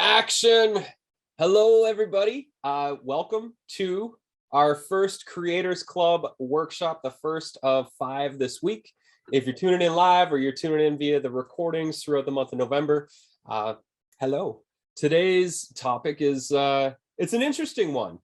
Action. Hello, everybody. Welcome to our first Creators Club workshop, the first of 5 this week. If you're tuning in live or you're tuning in via the recordings throughout the month of November, hello. Today's topic is, it's an interesting one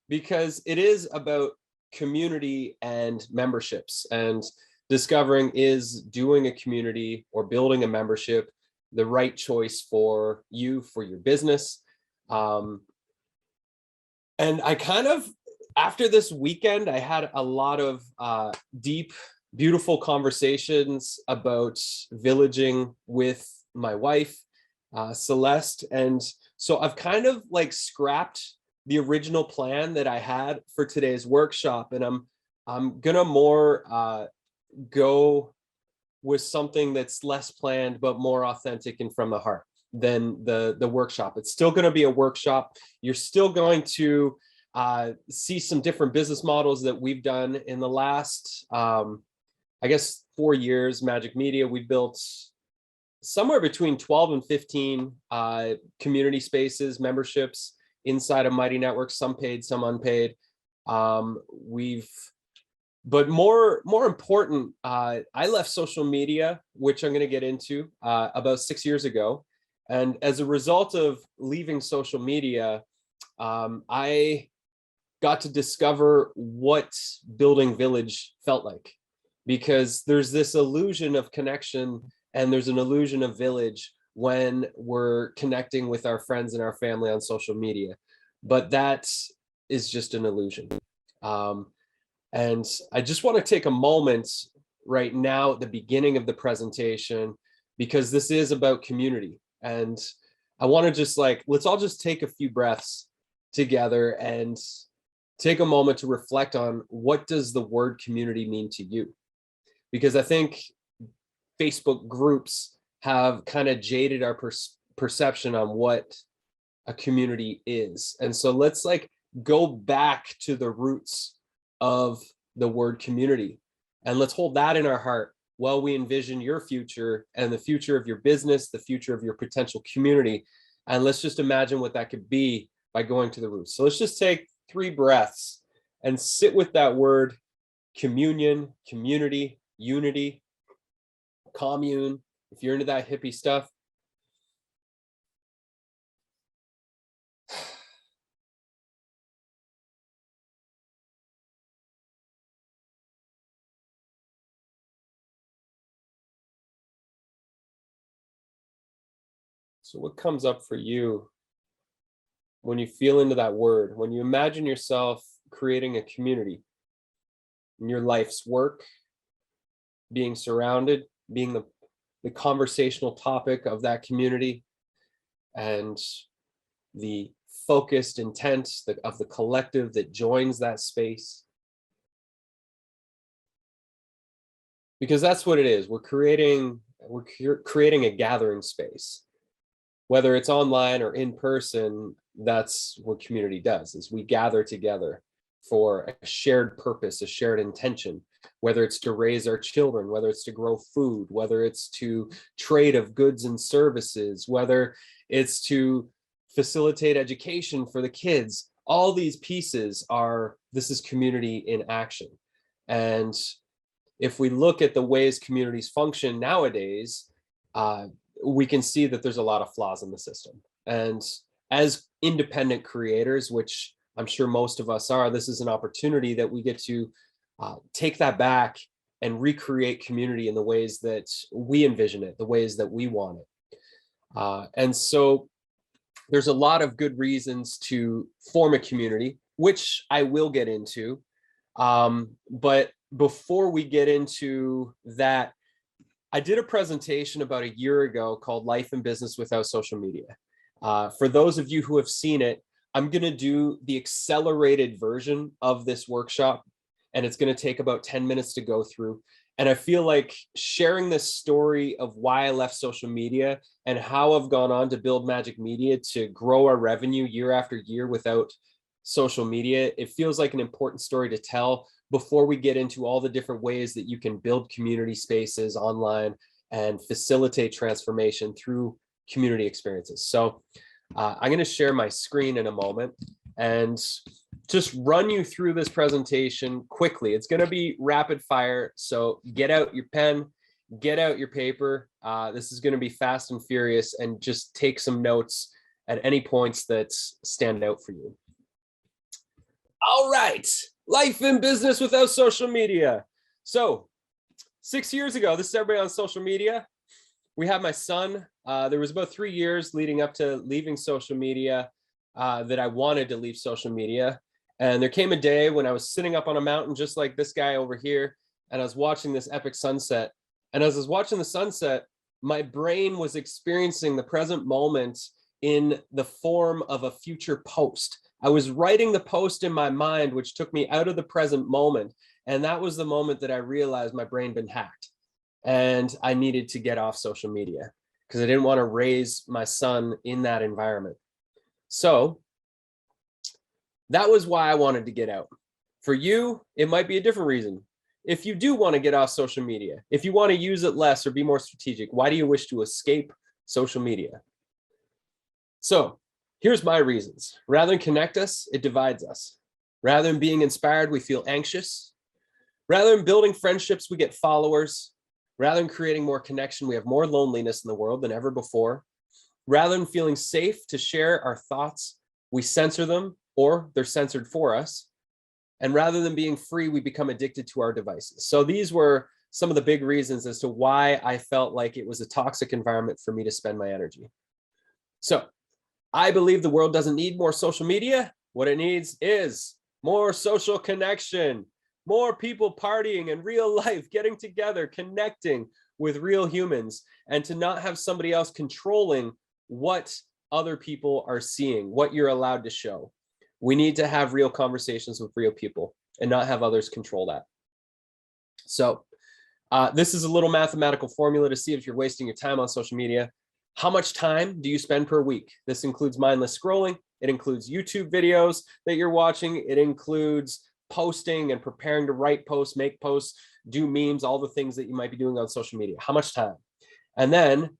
because it is about community and memberships and discovering, is doing a community or building a membership the right choice for you, for your business. And I kind of, after this weekend, I had a lot of deep, beautiful conversations about villaging with my wife, Celeste. And so I've kind of like scrapped the original plan that I had for today's workshop. And I'm gonna more go with something that's less planned, but more authentic and from the heart than the workshop. It's still going to be a workshop. You're still going to see some different business models that we've done in the last, I guess, 4 years. Magic Media, we built somewhere between 12 and 15 community spaces, memberships inside of Mighty Networks, some paid, some unpaid. But more important, I left social media, which I'm going to get into, about 6 years ago. And as a result of leaving social media, I got to discover what building Village felt like, because there's this illusion of connection and there's an illusion of village when we're connecting with our friends and our family on social media. But that is just an illusion. And I just want to take a moment right now at the beginning of the presentation, because this is about community. And I want to just let's all just take a few breaths together and take a moment to reflect on, what does the word community mean to you? Because I think Facebook groups have kind of jaded our perception on what a community is. And so let's go back to the roots of the word community, and let's hold that in our heart while we envision your future and the future of your business, the future of your potential community. And let's just imagine what that could be by going to the roots. So let's just take 3 breaths and sit with that word: communion, community, unity, commune, if you're into that hippie stuff. So what comes up for you when you feel into that word, when you imagine yourself creating a community in your life's work, being surrounded, being the conversational topic of that community, and the focused intent of the collective that joins that space? Because that's what it is. We're creating a gathering space. Whether it's online or in person, that's what community does, is we gather together for a shared purpose, a shared intention, whether it's to raise our children, whether it's to grow food, whether it's to trade of goods and services, whether it's to facilitate education for the kids. All these pieces this is community in action. And if we look at the ways communities function nowadays, we can see that there's a lot of flaws in the system. And as independent creators, which I'm sure most of us are, this is an opportunity that we get to take that back and recreate community in the ways that we envision it, the ways that we want it. And so there's a lot of good reasons to form a community, which I will get into. But before we get into that, I did a presentation about a year ago called Life and Business Without Social Media. For those of you who have seen it, I'm going to do the accelerated version of this workshop, and it's going to take about 10 minutes to go through. And I feel like sharing this story of why I left social media and how I've gone on to build Magic Media to grow our revenue year after year without social media, it feels like an important story to tell before we get into all the different ways that you can build community spaces online and facilitate transformation through community experiences. So I'm going to share my screen in a moment and just run you through this presentation quickly. It's going to be rapid fire, so get out your pen, get out your paper. This is going to be fast and furious, and just take some notes at any points that stand out for you. All right, life and business without social media. So 6 years ago, this is everybody on social media. We had my son. There was about 3 years leading up to leaving social media that I wanted to leave social media. And there came a day when I was sitting up on a mountain, just like this guy over here, and I was watching this epic sunset. And as I was watching the sunset, my brain was experiencing the present moment in the form of a future post. I was writing the post in my mind, which took me out of the present moment. And that was the moment that I realized my brain had been hacked and I needed to get off social media because I didn't want to raise my son in that environment. So that was why I wanted to get out. For you, it might be a different reason. If you do want to get off social media, if you want to use it less or be more strategic, why do you wish to escape social media? So here's my reasons. Rather than connect us, it divides us. Rather than being inspired, we feel anxious. Rather than building friendships, we get followers. Rather than creating more connection, we have more loneliness in the world than ever before. Rather than feeling safe to share our thoughts, we censor them, or they're censored for us. And rather than being free, we become addicted to our devices. So these were some of the big reasons as to why I felt like it was a toxic environment for me to spend my energy. So I believe the world doesn't need more social media. What it needs is more social connection, more people partying in real life, getting together, connecting with real humans, and to not have somebody else controlling what other people are seeing, what you're allowed to show. We need to have real conversations with real people and not have others control that. So this is a little mathematical formula to see if you're wasting your time on social media. How much time do you spend per week? This includes mindless scrolling. It includes YouTube videos that you're watching. It includes posting and preparing to write posts, make posts, do memes, all the things that you might be doing on social media. How much time? And then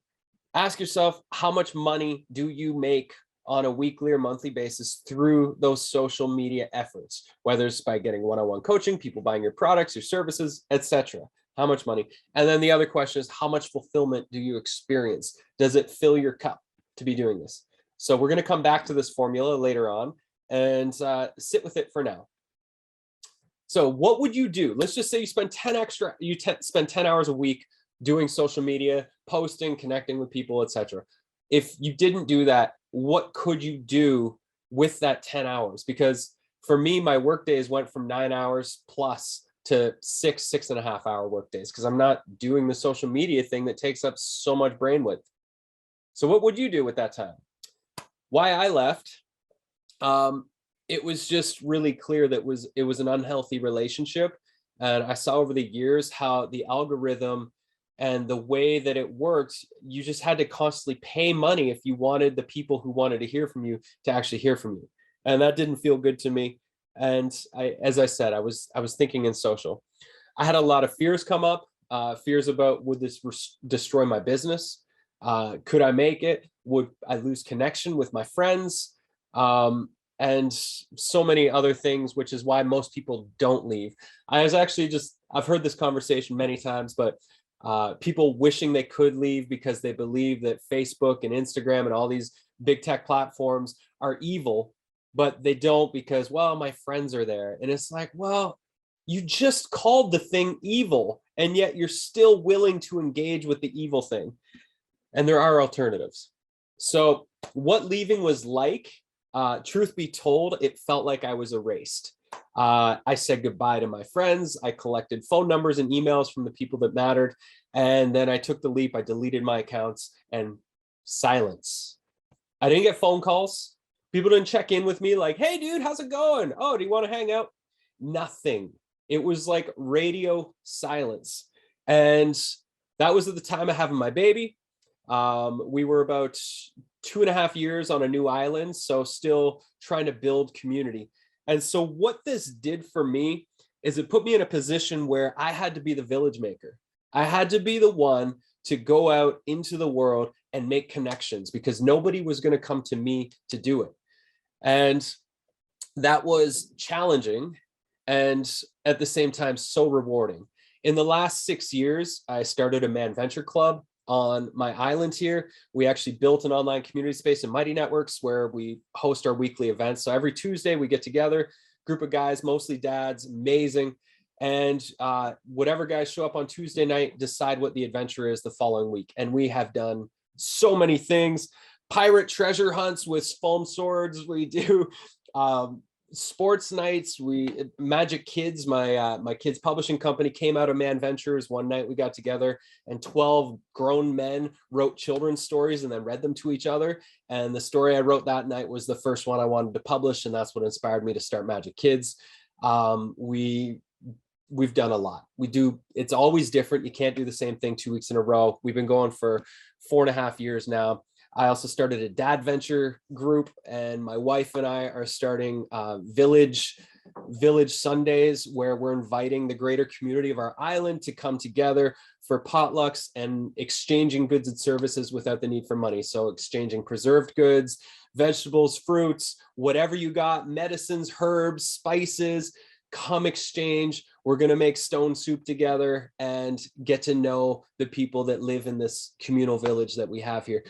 ask yourself, how much money do you make on a weekly or monthly basis through those social media efforts, whether it's by getting one-on-one coaching, people buying your products, your services, etc. How much money? And then the other question is, how much fulfillment do you experience? Does it fill your cup to be doing this? So we're going to come back to this formula later on and sit with it for now. So what would you do? Let's just say you spend spend 10 hours a week doing social media, posting, connecting with people, etc. If you didn't do that, what could you do with that 10 hours? Because for me, my work days went from 9 hours plus to 6.5 hour work days because I'm not doing the social media thing that takes up so much brainwidth. So what would you do with that time? Why I left, it was just really clear that it was an unhealthy relationship. And I saw over the years how the algorithm and the way that it worked, you just had to constantly pay money if you wanted the people who wanted to hear from you to actually hear from you. And that didn't feel good to me. And as I said, I was thinking in social. I had a lot of fears come up, fears about, would this destroy my business? Could I make it? Would I lose connection with my friends? And so many other things, which is why most people don't leave. I've heard this conversation many times, but people wishing they could leave because they believe that Facebook and Instagram and all these big tech platforms are evil, but they don't because, well, my friends are there. And it's like, well, you just called the thing evil, and yet you're still willing to engage with the evil thing. And there are alternatives. So what leaving was like, truth be told, it felt like I was erased. I said goodbye to my friends. I collected phone numbers and emails from the people that mattered. And then I took the leap. I deleted my accounts and silence. I didn't get phone calls. People didn't check in with me like, hey, dude, how's it going? Oh, do you want to hang out? Nothing. It was like radio silence. And that was at the time of having my baby. We were about 2.5 years on a new island, so still trying to build community. And so what this did for me is it put me in a position where I had to be the village maker. I had to be the one to go out into the world and make connections, because nobody was going to come to me to do it. And that was challenging and at the same time so rewarding. In the last 6 years, I started a Man Venture Club on my island here. We actually built an online community space in Mighty Networks where we host our weekly events. So every Tuesday we get together, group of guys, mostly dads, amazing. And whatever guys show up on Tuesday night, decide what the adventure is the following week. And we have done so many things. Pirate treasure hunts with foam swords. We do sports nights. We Magic Kids, my kids publishing company, came out of Man Ventures. One night we got together and 12 grown men wrote children's stories and then read them to each other. And the story I wrote that night was the first one I wanted to publish, and that's what inspired me to start Magic Kids. We've done a lot. It's always different. You can't do the same thing 2 weeks in a row. We've been going for 4.5 years now. I also started a dad venture group, and my wife and I are starting Village Sundays, where we're inviting the greater community of our island to come together for potlucks and exchanging goods and services without the need for money. So exchanging preserved goods, vegetables, fruits, whatever you got, medicines, herbs, spices, come exchange. We're going to make stone soup together and get to know the people that live in this communal village that we have here.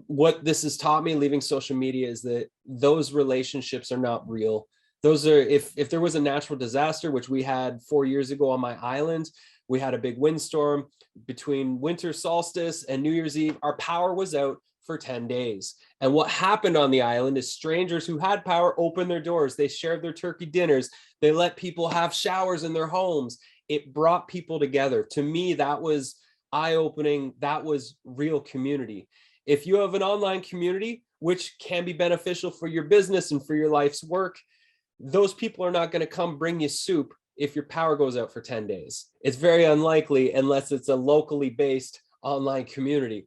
What this has taught me, leaving social media, is that those relationships are not real. Those are, if there was a natural disaster, which we had 4 years ago on my island, we had a big windstorm between winter solstice and New Year's Eve. Our power was out for 10 days. And what happened on the island is strangers who had power opened their doors. They shared their turkey dinners. They let people have showers in their homes. It brought people together. To me, that was eye-opening. That was real community. If you have an online community, which can be beneficial for your business and for your life's work, those people are not going to come bring you soup if your power goes out for 10 days. It's very unlikely unless it's a locally based online community.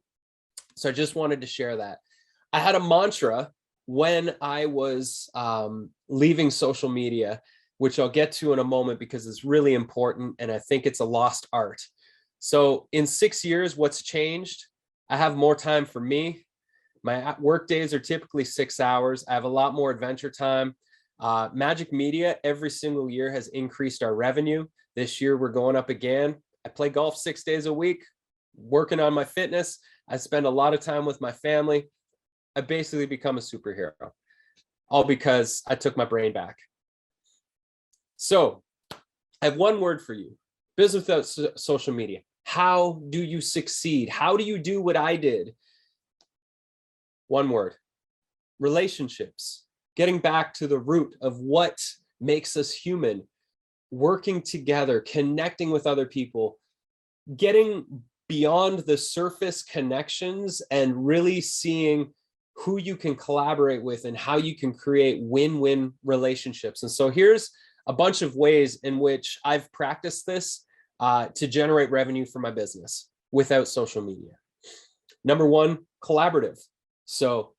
So I just wanted to share that. I had a mantra when I was leaving social media, which I'll get to in a moment because it's really important and I think it's a lost art. So in 6 years, what's changed? I have more time for me. My work days are typically 6 hours. I have a lot more adventure time. Magic Media every single year has increased our revenue. This year we're going up again. I play golf 6 days a week, working on my fitness. I spend a lot of time with my family. I basically become a superhero, all because I took my brain back. So I have one word for you: business without social media. How do you succeed? How do you do what I did? One word: relationships. Getting back to the root of what makes us human, working together, connecting with other people, getting beyond the surface connections and really seeing who you can collaborate with and how you can create win-win relationships. And so here's a bunch of ways in which I've practiced this to generate revenue for my business without social media. Number one, collaborative. So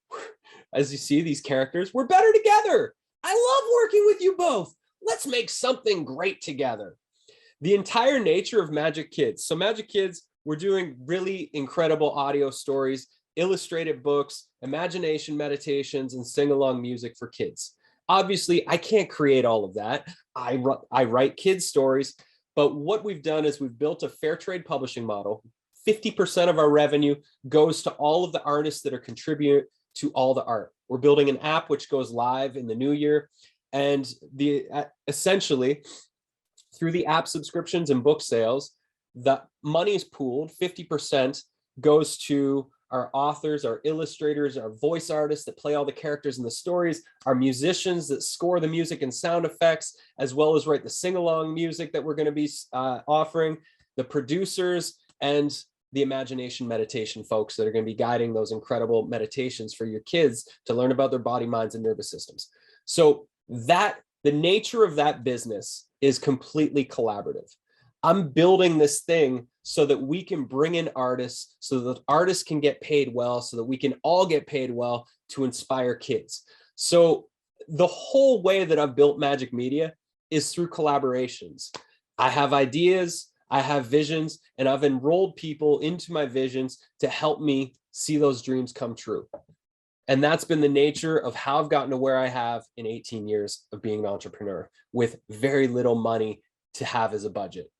as you see, these characters, we're better together. I love working with you both. Let's make something great together. The entire nature of Magic Kids. So Magic Kids, we're doing really incredible audio stories, illustrated books, imagination meditations, and sing-along music for kids. Obviously, I can't create all of that. I write kids' stories, but what we've done is we've built a fair trade publishing model. 50% of our revenue goes to all of the artists that are contributing to all the art. We're building an app which goes live in the new year, and essentially through the app subscriptions and book sales, the money is pooled. 50% goes to our authors, our illustrators, our voice artists that play all the characters in the stories, our musicians that score the music and sound effects, as well as write the sing-along music that we're going to be offering, the producers, and the imagination meditation folks that are going to be guiding those incredible meditations for your kids to learn about their body, minds, and nervous systems. So the nature of that business is completely collaborative. I'm building this thing so that we can bring in artists, so that artists can get paid well, so that we can all get paid well to inspire kids. So the whole way that I've built Magic Media is through collaborations. I have ideas. I have visions, and I've enrolled people into my visions to help me see those dreams come true. And that's been the nature of how I've gotten to where I have in 18 years of being an entrepreneur with very little money to have as a budget.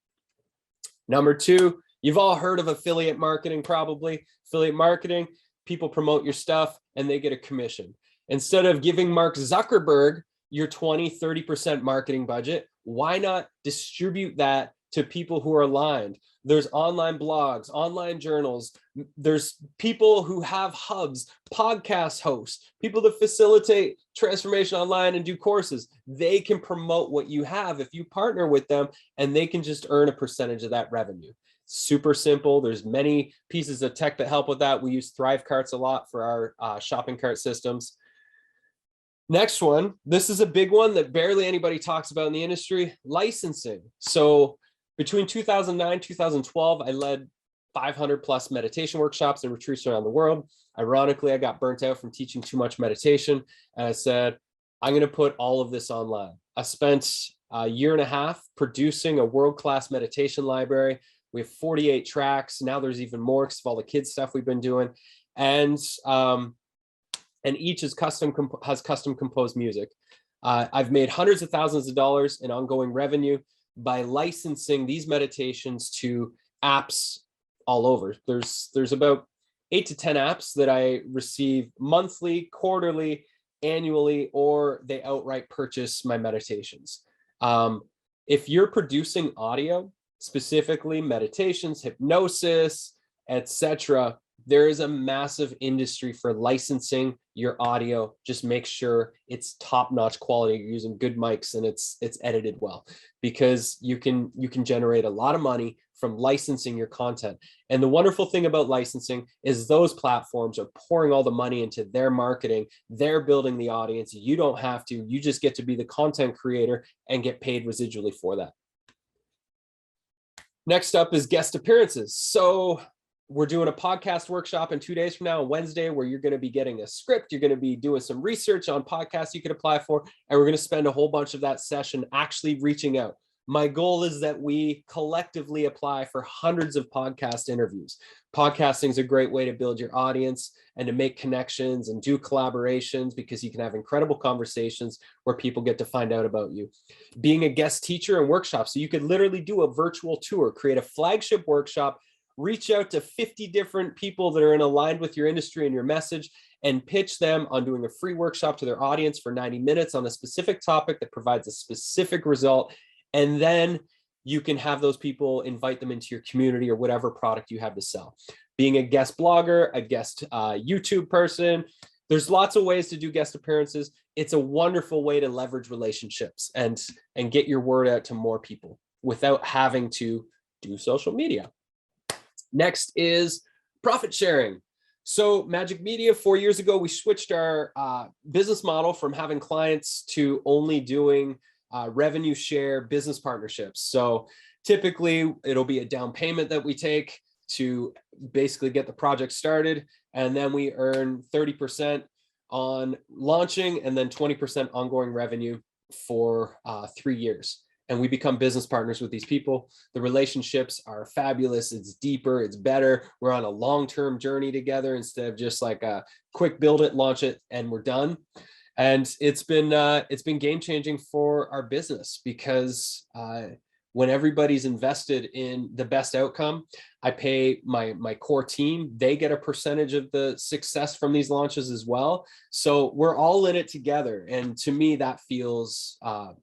Number two, you've all heard of affiliate marketing, probably. Affiliate marketing, people promote your stuff and they get a commission. Instead of giving Mark Zuckerberg your 20-30% marketing budget, why not distribute that to people who are aligned? There's online blogs, online journals. There's people who have hubs, podcast hosts, people that facilitate transformation online and do courses. They can promote what you have if you partner with them, and they can just earn a percentage of that revenue. Super simple. There's many pieces of tech that help with that. We use Thrive Carts a lot for our shopping cart systems. Next one, this is a big one that barely anybody talks about in the industry, licensing. So between 2009, 2012, I led 500 plus meditation workshops and retreats around the world. Ironically, I got burnt out from teaching too much meditation. And I said, I'm going to put all of this online. I spent a year and a half producing a world-class meditation library. We have 48 tracks. Now there's even more because of all the kids stuff we've been doing. And each is has custom composed music. I've made hundreds of thousands of dollars in ongoing revenue by licensing these meditations to apps all over. There's about 8 to 10 apps that I receive monthly, quarterly, annually, or they outright purchase my meditations. If you're producing audio, specifically meditations, hypnosis, etc., there is a massive industry for licensing your audio. Just make sure it's top-notch quality. You're using good mics and it's edited well, because you can generate a lot of money from licensing your content. And the wonderful thing about licensing is those platforms are pouring all the money into their marketing. They're building the audience. You don't have to. You just get to be the content creator and get paid residually for that. Next up is guest appearances. So we're doing a podcast workshop in 2 days from now, on Wednesday, where you're going to be getting a script. You're going to be doing some research on podcasts you could apply for, and we're going to spend a whole bunch of that session actually reaching out. My goal is that we collectively apply for hundreds of podcast interviews. Podcasting is a great way to build your audience and to make connections and do collaborations, because you can have incredible conversations where people get to find out about you. Being a guest teacher and workshops, so you could literally do a virtual tour, create a flagship workshop, reach out to 50 different people that are aligned with your industry and your message, and pitch them on doing a free workshop to their audience for 90 minutes on a specific topic that provides a specific result. And then you can have those people invite them into your community or whatever product you have to sell. Being a guest blogger, a guest YouTube person, there's lots of ways to do guest appearances. It's a wonderful way to leverage relationships and get your word out to more people without having to do social media. Next is profit sharing. So Magic Media, 4 years ago, we switched our business model from having clients to only doing revenue share business partnerships. So typically it'll be a down payment that we take to basically get the project started. And then we earn 30% on launching and then 20% ongoing revenue for 3 years. And we become business partners with these people. The relationships are fabulous. It's deeper, it's better. We're on a long-term journey together instead of just like a quick build it, launch it, and we're done. And it's been game-changing for our business, because when everybody's invested in the best outcome, I pay my core team. They get a percentage of the success from these launches as well. So we're all in it together. And to me, that feels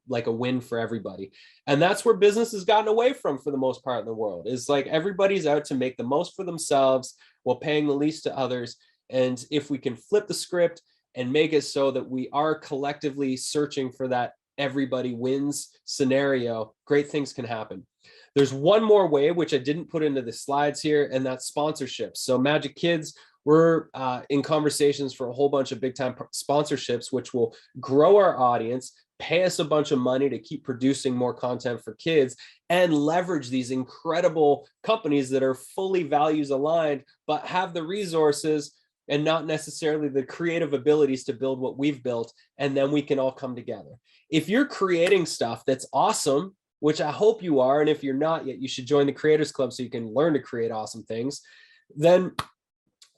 like a win for everybody. And that's where business has gotten away from for the most part in the world, is like everybody's out to make the most for themselves while paying the least to others. And if we can flip the script and make it so that we are collectively searching for that everybody wins scenario, great things can happen. There's one more way, which I didn't put into the slides here, and that's sponsorships. So Magic Kids, we're in conversations for a whole bunch of big time sponsorships, which will grow our audience, pay us a bunch of money to keep producing more content for kids, and leverage these incredible companies that are fully values aligned, but have the resources and not necessarily the creative abilities to build what we've built. And then we can all come together. If you're creating stuff that's awesome, which I hope you are. And if you're not yet, you should join the Creators Club so you can learn to create awesome things. Then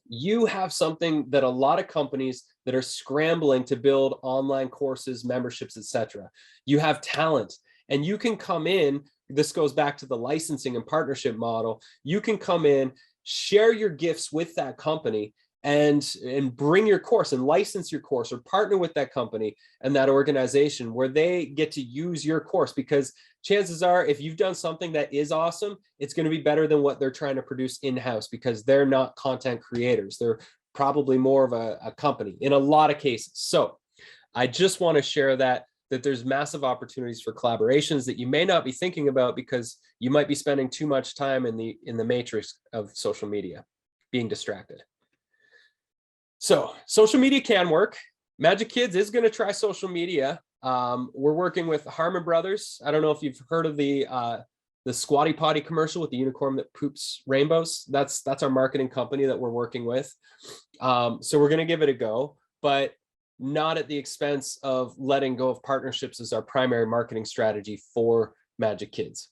you have something that a lot of companies that are scrambling to build online courses, memberships, etc. You have talent, and you can come in. This goes back to the licensing and partnership model. You can come in, share your gifts with that company, and bring your course and license your course, or partner with that company and that organization where they get to use your course, because chances are, if you've done something that is awesome, it's going to be better than what they're trying to produce in-house, because they're not content creators. They're probably more of a company in a lot of cases. So I just want to share that there's massive opportunities for collaborations that you may not be thinking about, because you might be spending too much time in the matrix of social media, being distracted. So social media can work. Magic Kids is going to try social media. We're working with Harmon Brothers. I don't know if you've heard of the Squatty Potty commercial with the unicorn that poops rainbows. That's our marketing company that we're working with. So we're going to give it a go, but not at the expense of letting go of partnerships as our primary marketing strategy for Magic Kids.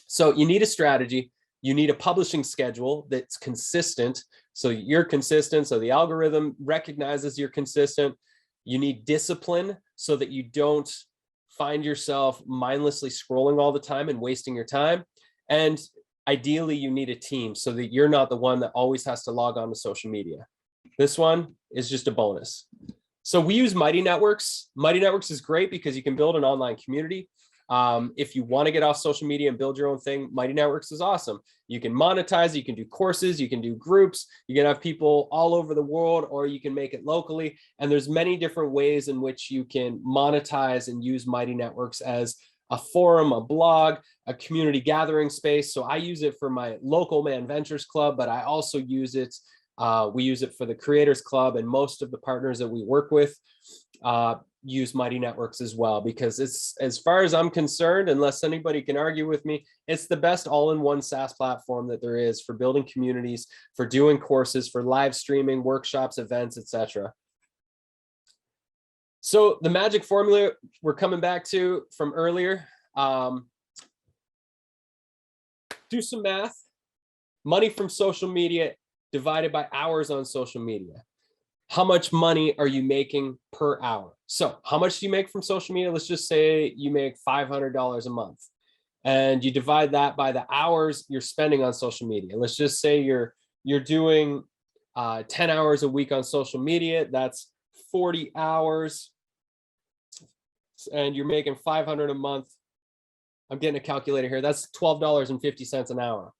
So you need a strategy. You need a publishing schedule that's consistent. So you're consistent, so the algorithm recognizes you're consistent. You need discipline so that you don't find yourself mindlessly scrolling all the time and wasting your time. And ideally, you need a team so that you're not the one that always has to log on to social media. This one is just a bonus. So we use Mighty Networks. Mighty Networks is great because you can build an online community. If you want to get off social media and build your own thing, Mighty Networks is awesome. You can monetize, you can do courses, you can do groups, you can have people all over the world, or you can make it locally. And there's many different ways in which you can monetize and use Mighty Networks as a forum, a blog, a community gathering space. So I use it for my local Man Ventures Club, but I also use it, we use it for the Creators Club, and most of the partners that we work with use Mighty Networks as well, because it's, as far as I'm concerned, unless anybody can argue with me, it's the best all-in-one SaaS platform that there is for building communities, for doing courses, for live streaming, workshops, events, etc. So the magic formula we're coming back to from earlier, do some math. Money from social media divided by hours on social media. How much money are you making per hour? So how much do you make from social media? Let's just say you make $500 a month, and you divide that by the hours you're spending on social media. Let's just say you're doing 10 hours a week on social media. That's 40 hours, and you're making $500 a month. I'm getting a calculator here. That's $12.50 an hour.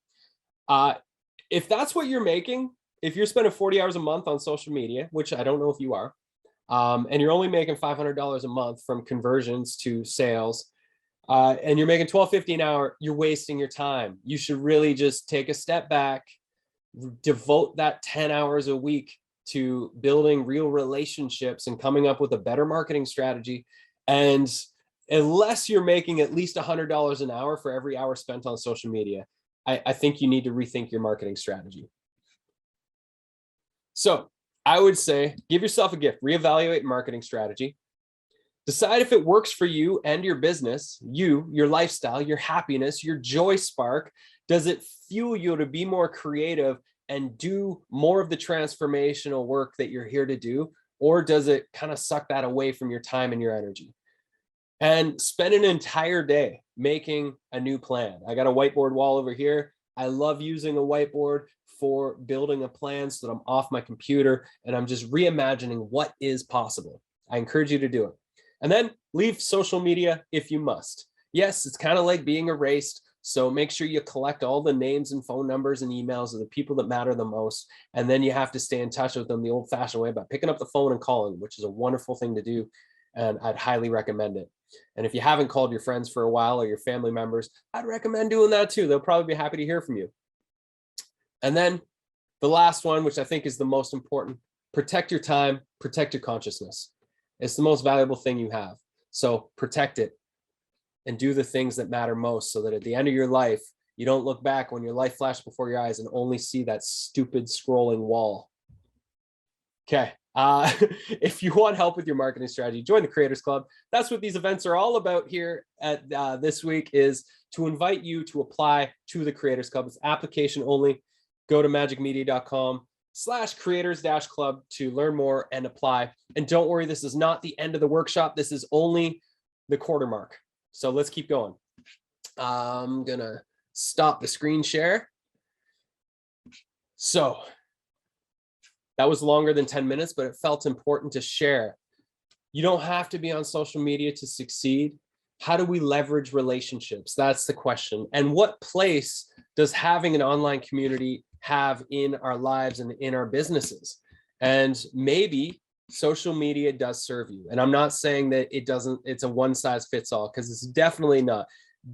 If that's what you're making, if you're spending 40 hours a month on social media, which I don't know if you are, and you're only making $500 a month from conversions to sales, and you're making $12.50 an hour, you're wasting your time. You should really just take a step back, devote that 10 hours a week to building real relationships and coming up with a better marketing strategy. And unless you're making at least $100 an hour for every hour spent on social media, I think you need to rethink your marketing strategy. So I would say, give yourself a gift, reevaluate marketing strategy, decide if it works for you and your business, your lifestyle, your happiness, your joy spark. Does it fuel you to be more creative and do more of the transformational work that you're here to do? Or does it kind of suck that away from your time and your energy? And spend an entire day making a new plan. I got a whiteboard wall over here. I love using a whiteboard for building a plan so that I'm off my computer and I'm just reimagining what is possible. I encourage you to do it. And then leave social media if you must. Yes, it's kind of like being erased. So make sure you collect all the names and phone numbers and emails of the people that matter the most. And then you have to stay in touch with them the old-fashioned way by picking up the phone and calling, which is a wonderful thing to do. And I'd highly recommend it. And if you haven't called your friends for a while or your family members, I'd recommend doing that too. They'll probably be happy to hear from you. And then the last one, which I think is the most important, protect your time, protect your consciousness. It's the most valuable thing you have. So protect it and do the things that matter most, so that at the end of your life, you don't look back when your life flashed before your eyes and only see that stupid scrolling wall. Okay, If you want help with your marketing strategy, join the Creators Club. That's what these events are all about here at this week, is to invite you to apply to the Creators Club. It's application only. Go to magicmedia.com/creators-club to learn more and apply. And don't worry, this is not the end of the workshop. This is only the quarter mark. So let's keep going. I'm gonna stop the screen share. So that was longer than 10 minutes, but it felt important to share. You don't have to be on social media to succeed. How do we leverage relationships? That's the question. And what place does having an online community have in our lives and in our businesses? And maybe social media does serve you. And I'm not saying that it doesn't, it's a one size fits all, because it's definitely not.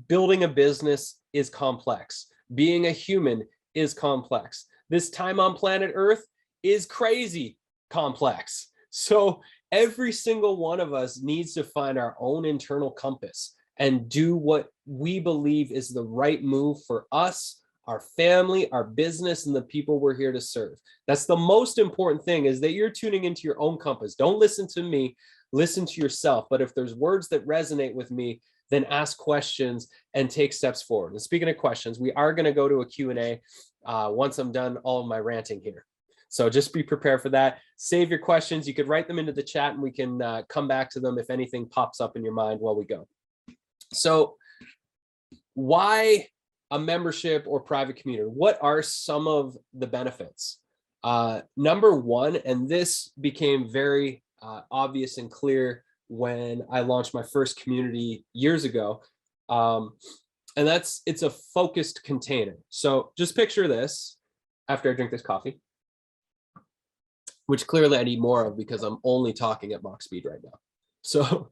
Building a business is complex. Being a human is complex. This time on planet Earth is crazy complex. So every single one of us needs to find our own internal compass and do what we believe is the right move for us, our family, our business, and the people we're here to serve. That's the most important thing, is that you're tuning into your own compass. Don't listen to me, listen to yourself. But if there's words that resonate with me, then ask questions and take steps forward. And speaking of questions, we are going to go to a Q&A once I'm done all of my ranting here. So just be prepared for that. Save your questions. You could write them into the chat and we can come back to them if anything pops up in your mind while we go. So why a membership or private community? What are some of the benefits? Number one, and this became very obvious and clear when I launched my first community years ago, and it's a focused container. So just picture this after I drink this coffee, which clearly I need more of because I'm only talking at Mach speed right now. So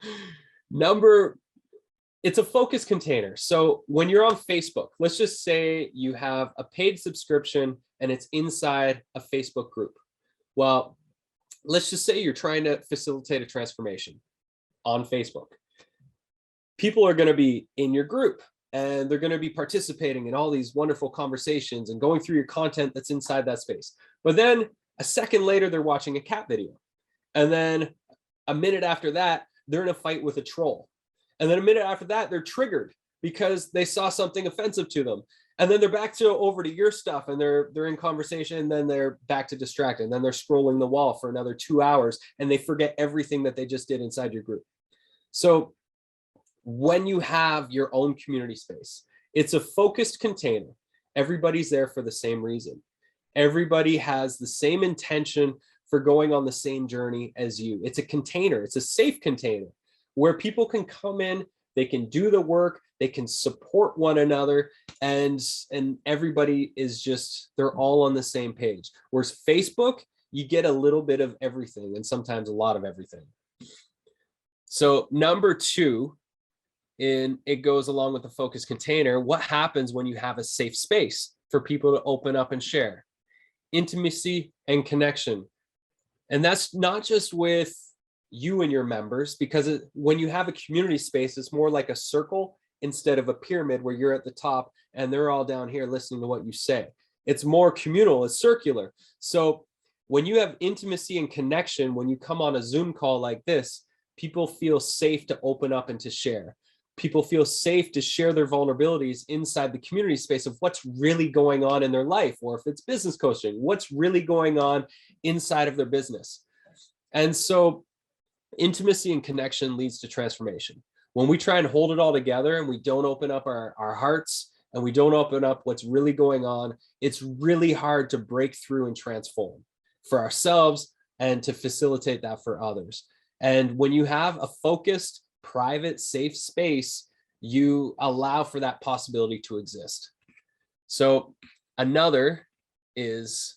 it's a focused container. So when you're on Facebook, let's just say you have a paid subscription and it's inside a Facebook group. Well, let's just say you're trying to facilitate a transformation on Facebook. People are going to be in your group and they're going to be participating in all these wonderful conversations and going through your content that's inside that space. But then a second later, they're watching a cat video. And then a minute after that, they're in a fight with a troll. And then a minute after that, they're triggered because they saw something offensive to them. And then they're back to over to your stuff and they're in conversation, and then they're back to distracted. And then they're scrolling the wall for another 2 hours and they forget everything that they just did inside your group. So when you have your own community space, it's a focused container. Everybody's there for the same reason. Everybody has the same intention for going on the same journey as you. It's a container. It's a safe container where people can come in, they can do the work, they can support one another, and everybody is just, they're all on the same page. Whereas Facebook, you get a little bit of everything and sometimes a lot of everything. So number two, it goes along with the focus container. What happens when you have a safe space for people to open up and share? Intimacy and connection. And that's not just with you and your members, because when you have a community space, it's more like a circle instead of a pyramid where you're at the top and they're all down here listening to what you say. It's more communal, it's circular. So when you have intimacy and connection, when you come on a Zoom call like this, people feel safe to open up and to share. People feel safe to share their vulnerabilities inside the community space of what's really going on in their life, or if it's business coaching, what's really going on inside of their business. And so intimacy and connection leads to transformation. When we try and hold it all together and we don't open up our hearts and we don't open up what's really going on, it's really hard to break through and transform for ourselves and to facilitate that for others. And when you have a focused, private, safe space, you allow for that possibility to exist. So another is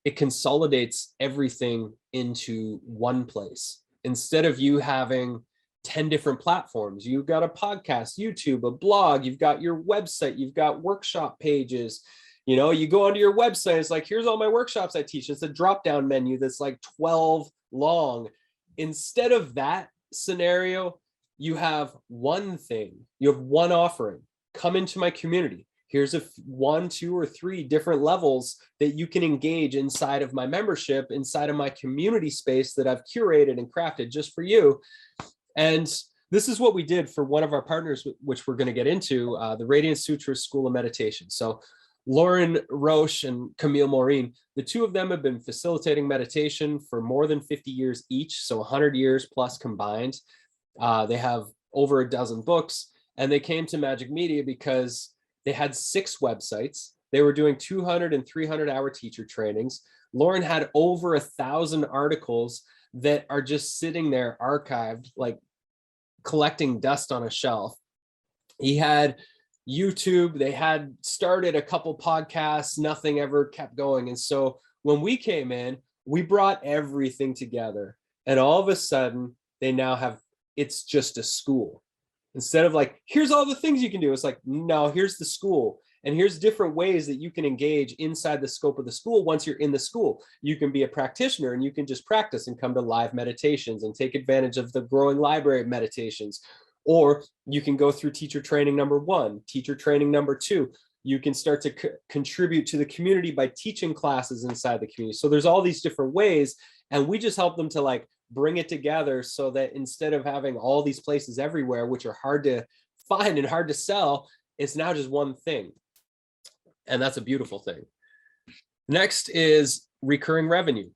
it consolidates everything into one place. Instead of you having 10 different platforms, you've got a podcast, YouTube, a blog, you've got your website, you've got workshop pages. You know, you go onto your website, it's like, here's all my workshops I teach. It's a drop-down menu that's like 12 long. Instead of that scenario, you have one thing, you have one offering. Come into my community. Here's one, two, or three different levels that you can engage inside of my membership, inside of my community space that I've curated and crafted just for you. And this is what we did for one of our partners, which we're going to get into, the Radiant Sutras School of Meditation. So Lauren Roche and Camille Maureen, the two of them have been facilitating meditation for more than 50 years each, so 100 years plus combined. They have over a dozen books, and they came to Magic Media because they had 6 websites. They were doing 200 and 300-hour teacher trainings. Lauren had over 1,000 articles that are just sitting there archived, like collecting dust on a shelf. He had YouTube. They had started a couple podcasts. Nothing ever kept going. And so when we came in, we brought everything together. And all of a sudden, they now have, it's just a school. Instead of like, here's all the things you can do. It's like, no, here's the school. And here's different ways that you can engage inside the scope of the school. Once you're in the school, you can be a practitioner and you can just practice and come to live meditations and take advantage of the growing library of meditations. Or you can go through teacher training number 1, teacher training number 2. You can start to contribute to the community by teaching classes inside the community. So there's all these different ways. And we just help them to like bring it together so that instead of having all these places everywhere, which are hard to find and hard to sell, it's now just one thing. And that's a beautiful thing. Next is recurring revenue.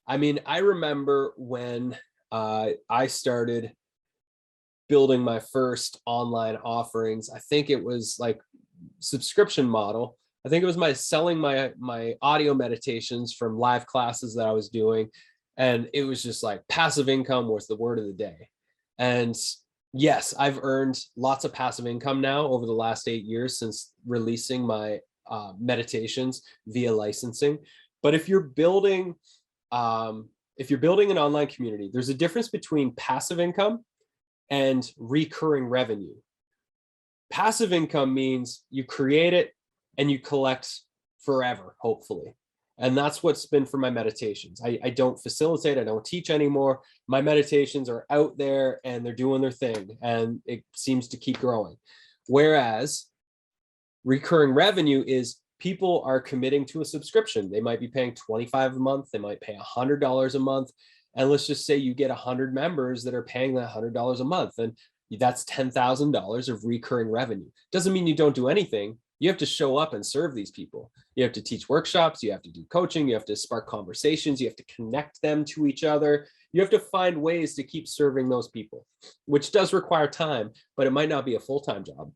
I mean, I remember when I started building my first online offerings, I think it was like subscription model. I think it was selling my audio meditations from live classes that I was doing. And it was just like passive income was the word of the day. And yes, I've earned lots of passive income now over the last 8 years since releasing my meditations via licensing. But if you're building an online community, there's a difference between passive income and recurring revenue. Passive income means you create it and you collect forever, hopefully. And that's what's been for my meditations. I don't facilitate, I don't teach anymore. My meditations are out there and they're doing their thing, and it seems to keep growing. Whereas recurring revenue is people are committing to a subscription. They might be paying $25 a month, they might pay $100 a month. And let's just say you get 100 members that are paying that $100 a month, and that's $10,000 of recurring revenue. Doesn't mean you don't do anything. You have to show up and serve these people. You have to teach workshops, you have to do coaching, you have to spark conversations, you have to connect them to each other. You have to find ways to keep serving those people, which does require time, but it might not be a full-time job.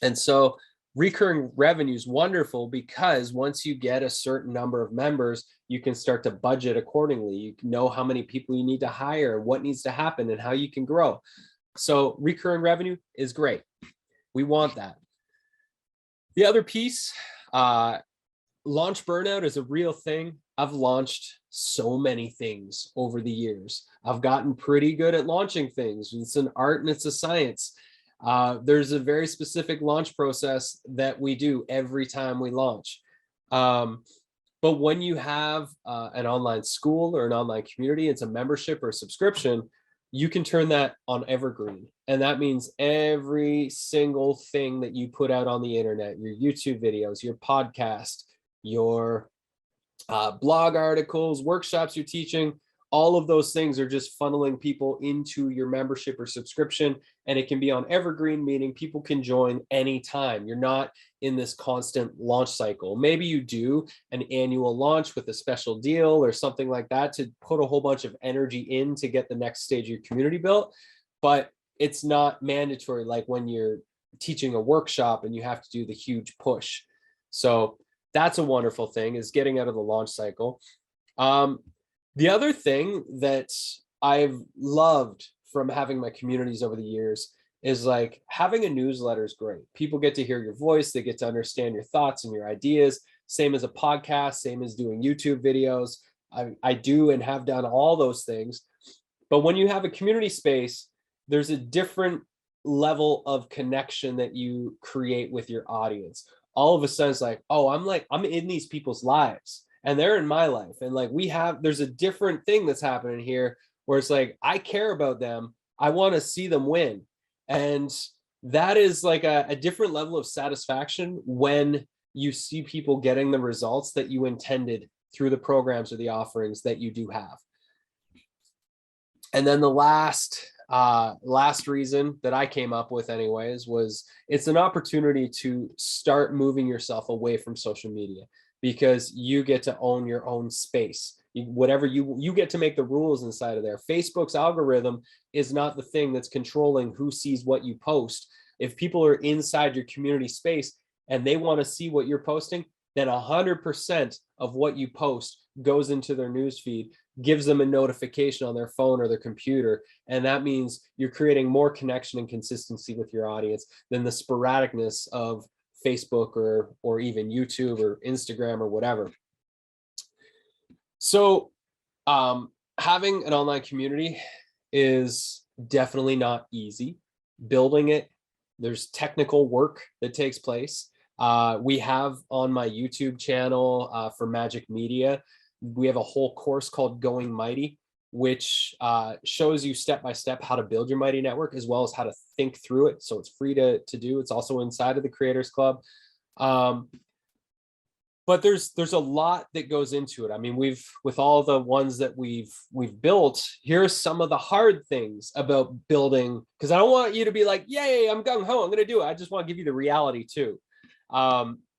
And so recurring revenue is wonderful because once you get a certain number of members, you can start to budget accordingly. You know how many people you need to hire, what needs to happen, and how you can grow. So recurring revenue is great. We want that. The other piece, launch burnout is a real thing. I've launched so many things over the years. I've gotten pretty good at launching things. It's an art and it's a science. There's a very specific launch process that we do every time we launch. But when you have an online school or an online community, it's a membership or a subscription, you can turn that on evergreen. And that means every single thing that you put out on the internet, your YouTube videos, your podcast, your blog articles, workshops you're teaching, all of those things are just funneling people into your membership or subscription. And it can be on evergreen, meaning people can join anytime. You're not in this constant launch cycle. Maybe you do an annual launch with a special deal or something like that to put a whole bunch of energy in to get the next stage of your community built. But it's not mandatory like when you're teaching a workshop and you have to do the huge push. So that's a wonderful thing, is getting out of the launch cycle. The other thing that I've loved from having my communities over the years is like having a newsletter is great. People get to hear your voice. They get to understand your thoughts and your ideas. Same as a podcast, same as doing YouTube videos. I do and have done all those things. But when you have a community space, there's a different level of connection that you create with your audience. All of a sudden it's like, oh, I'm in these people's lives. And they're in my life. And like there's a different thing that's happening here where it's like, I care about them. I want to see them win. And that is like a different level of satisfaction when you see people getting the results that you intended through the programs or the offerings that you do have. And then the last reason that I came up with anyways was it's an opportunity to start moving yourself away from social media, because you get to own your own space. Whatever you get to make the rules inside of there. Facebook's algorithm is not the thing that's controlling who sees what you post. If people are inside your community space and they want to see what you're posting, then 100% of what you post goes into their newsfeed, gives them a notification on their phone or their computer. And that means you're creating more connection and consistency with your audience than the sporadicness of Facebook or even YouTube or Instagram or whatever. So having an online community is definitely not easy. Building it, there's technical work that takes place. We have on my YouTube channel for Magic Media, we have a whole course called Going Mighty, which shows you step-by-step how to build your Mighty Network, as well as how to think through it. So it's free to do. It's also inside of the Creators Club. But there's a lot that goes into it. I mean, with all the ones that we've built, here's some of the hard things about building, because I don't want you to be like, yay, I'm gung-ho, I'm going to do it. I just want to give you the reality too.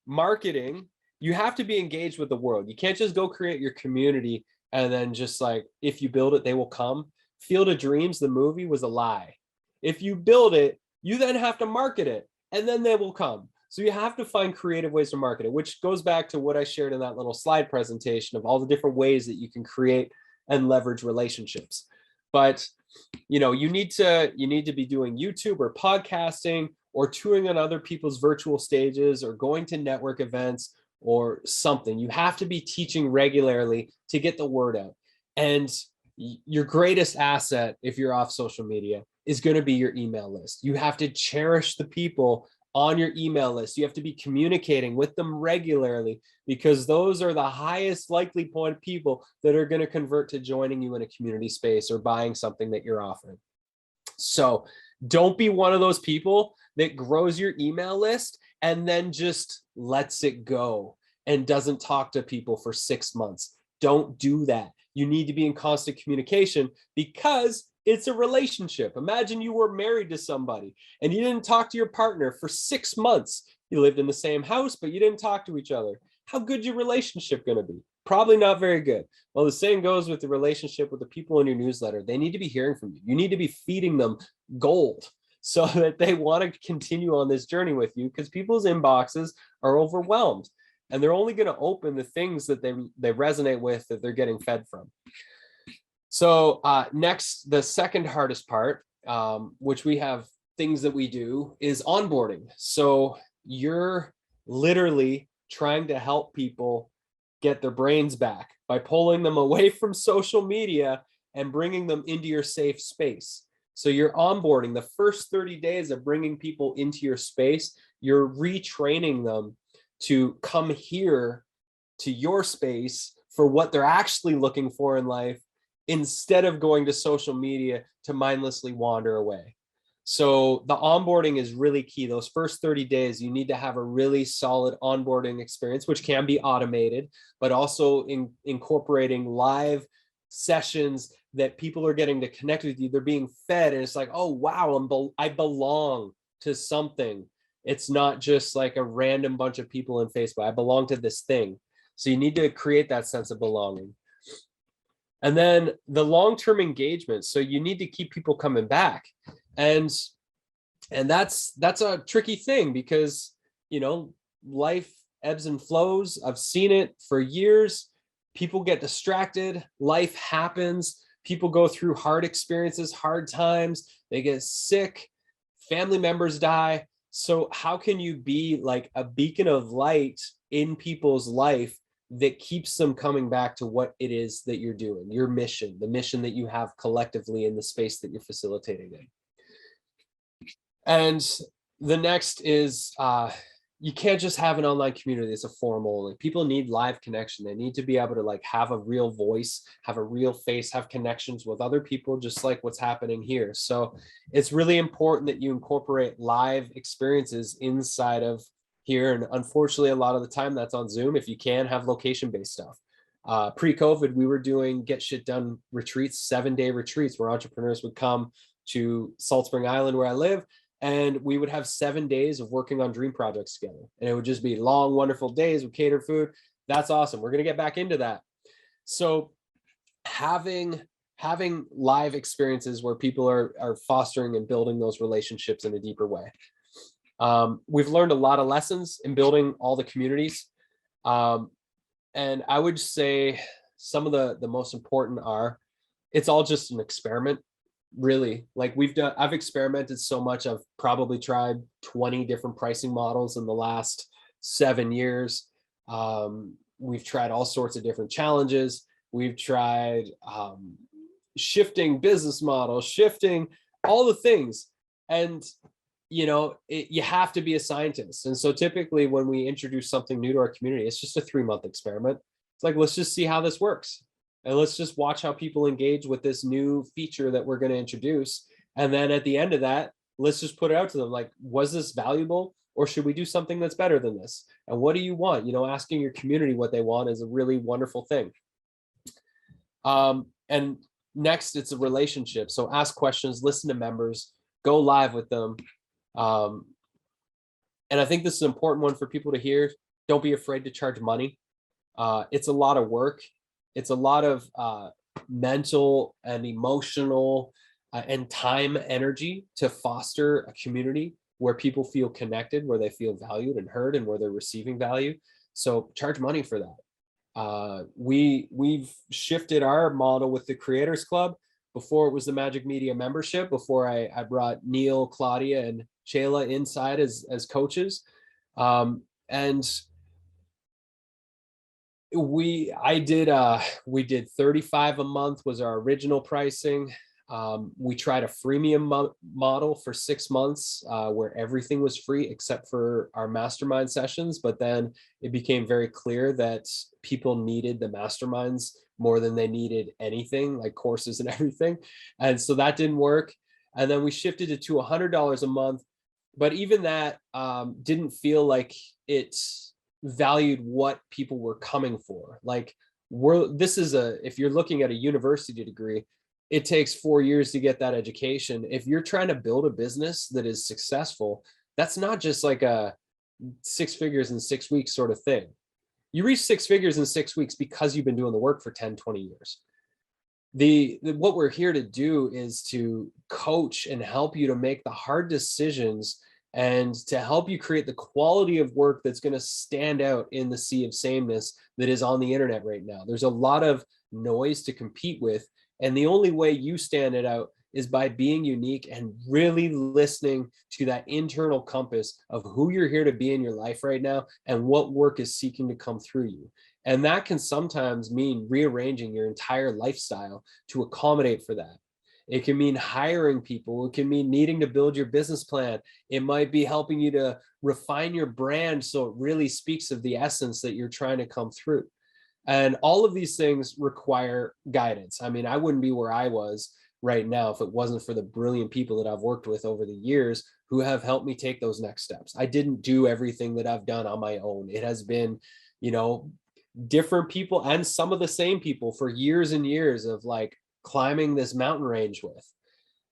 Marketing, you have to be engaged with the world. You can't just go create your community and then just like, if you build it, they will come. Field of Dreams, the movie, was a lie. If you build it, you then have to market it, and then they will come. So you have to find creative ways to market it, which goes back to what I shared in that little slide presentation of all the different ways that you can create and leverage relationships. But you need to be doing YouTube or podcasting or touring on other people's virtual stages or going to network events or something. You have to be teaching regularly to get the word out. And your greatest asset, if you're off social media, is going to be your email list. You have to cherish the people on your email list. You have to be communicating with them regularly, because those are the highest likely point people that are going to convert to joining you in a community space or buying something that you're offering. So don't be one of those people that grows your email list and then just lets it go and doesn't talk to people for 6 months. Don't do that. You need to be in constant communication, because it's a relationship. Imagine you were married to somebody and you didn't talk to your partner for 6 months. You lived in the same house, but you didn't talk to each other. How good is your relationship going to be? Probably not very good. Well, the same goes with the relationship with the people in your newsletter. They need to be hearing from you. You need to be feeding them gold so that they want to continue on this journey with you, because people's inboxes are overwhelmed and they're only going to open the things that they resonate with, that they're getting fed from. So next, the second hardest part, which we have things that we do, is onboarding. So you're literally trying to help people get their brains back by pulling them away from social media and bringing them into your safe space. So you're onboarding the first 30 days of bringing people into your space. You're retraining them to come here to your space for what they're actually looking for in life, instead of going to social media to mindlessly wander away. So the onboarding is really key. Those first 30 days, you need to have a really solid onboarding experience, which can be automated, but also incorporating live sessions that people are getting to connect with you. They're being fed, and it's like, oh, wow, I belong to something. It's not just like a random bunch of people in Facebook. I belong to this thing. So you need to create that sense of belonging. And then the long-term engagement. So you need to keep people coming back. And that's a tricky thing, because, life ebbs and flows. I've seen it for years. People get distracted. Life happens. People go through hard experiences, hard times. They get sick. Family members die. So how can you be like a beacon of light in people's life that keeps them coming back to what it is that you're doing, your mission, the mission that you have collectively in the space that you're facilitating in? And the next is you can't just have an online community that's a formal. Like, people need live connection. They need to be able to like have a real voice, have a real face, have connections with other people, just like what's happening here. So it's really important that you incorporate live experiences inside of here. And unfortunately, a lot of the time that's on Zoom. If you can, have location-based stuff. Pre-COVID, we were doing get shit done retreats, 7-day retreats where entrepreneurs would come to Salt Spring Island, where I live, and we would have 7 days of working on dream projects together. And it would just be long, wonderful days with catered food. That's awesome. We're going to get back into that. So having live experiences where people are fostering and building those relationships in a deeper way. We've learned a lot of lessons in building all the communities. And I would say some of the most important are, it's all just an experiment. Really, like I've experimented so much. I've probably tried 20 different pricing models in the last 7 years. We've tried all sorts of different challenges. We've tried shifting business models, shifting all the things. And, you have to be a scientist. And so typically when we introduce something new to our community, it's just a 3-month experiment. It's like, let's just see how this works. And let's just watch how people engage with this new feature that we're going to introduce. And then at the end of that, let's just put it out to them. Like, was this valuable, or should we do something that's better than this? And what do you want? Asking your community what they want is a really wonderful thing. And next, it's a relationship. So ask questions, listen to members, go live with them. And I think this is an important one for people to hear. Don't be afraid to charge money. It's a lot of work. It's a lot of mental and emotional and time energy to foster a community where people feel connected, where they feel valued and heard, and where they're receiving value. So charge money for that. We've shifted our model with the Creators Club. Before it was the Magic Media membership, before I brought Neil, Claudia, and Shayla inside as coaches. And we did 35 a month was our original pricing. We tried a freemium model for 6 months where everything was free except for our mastermind sessions. But then it became very clear that people needed the masterminds more than they needed anything, like courses and everything. And so that didn't work. And then we shifted it to $100 a month. But even that didn't feel like it valued what people were coming for. Like, if you're looking at a university degree, it takes 4 years to get that education. If you're trying to build a business that is successful, that's not just like a 6 figures in 6 weeks sort of thing. You reach 6 figures in 6 weeks because you've been doing the work for 10, 20 years. What we're here to do is to coach and help you to make the hard decisions and to help you create the quality of work that's going to stand out in the sea of sameness that is on the internet right now. There's a lot of noise to compete with, and the only way you stand it out is by being unique and really listening to that internal compass of who you're here to be in your life right now and what work is seeking to come through you. And that can sometimes mean rearranging your entire lifestyle to accommodate for that. It can mean hiring people. It can mean needing to build your business plan. It might be helping you to refine your brand so it really speaks of the essence that you're trying to come through. And all of these things require guidance. I mean, I wouldn't be where I was right now if it wasn't for the brilliant people that I've worked with over the years who have helped me take those next steps. I didn't do everything that I've done on my own. It has been, different people and some of the same people for years and years of like climbing this mountain range with.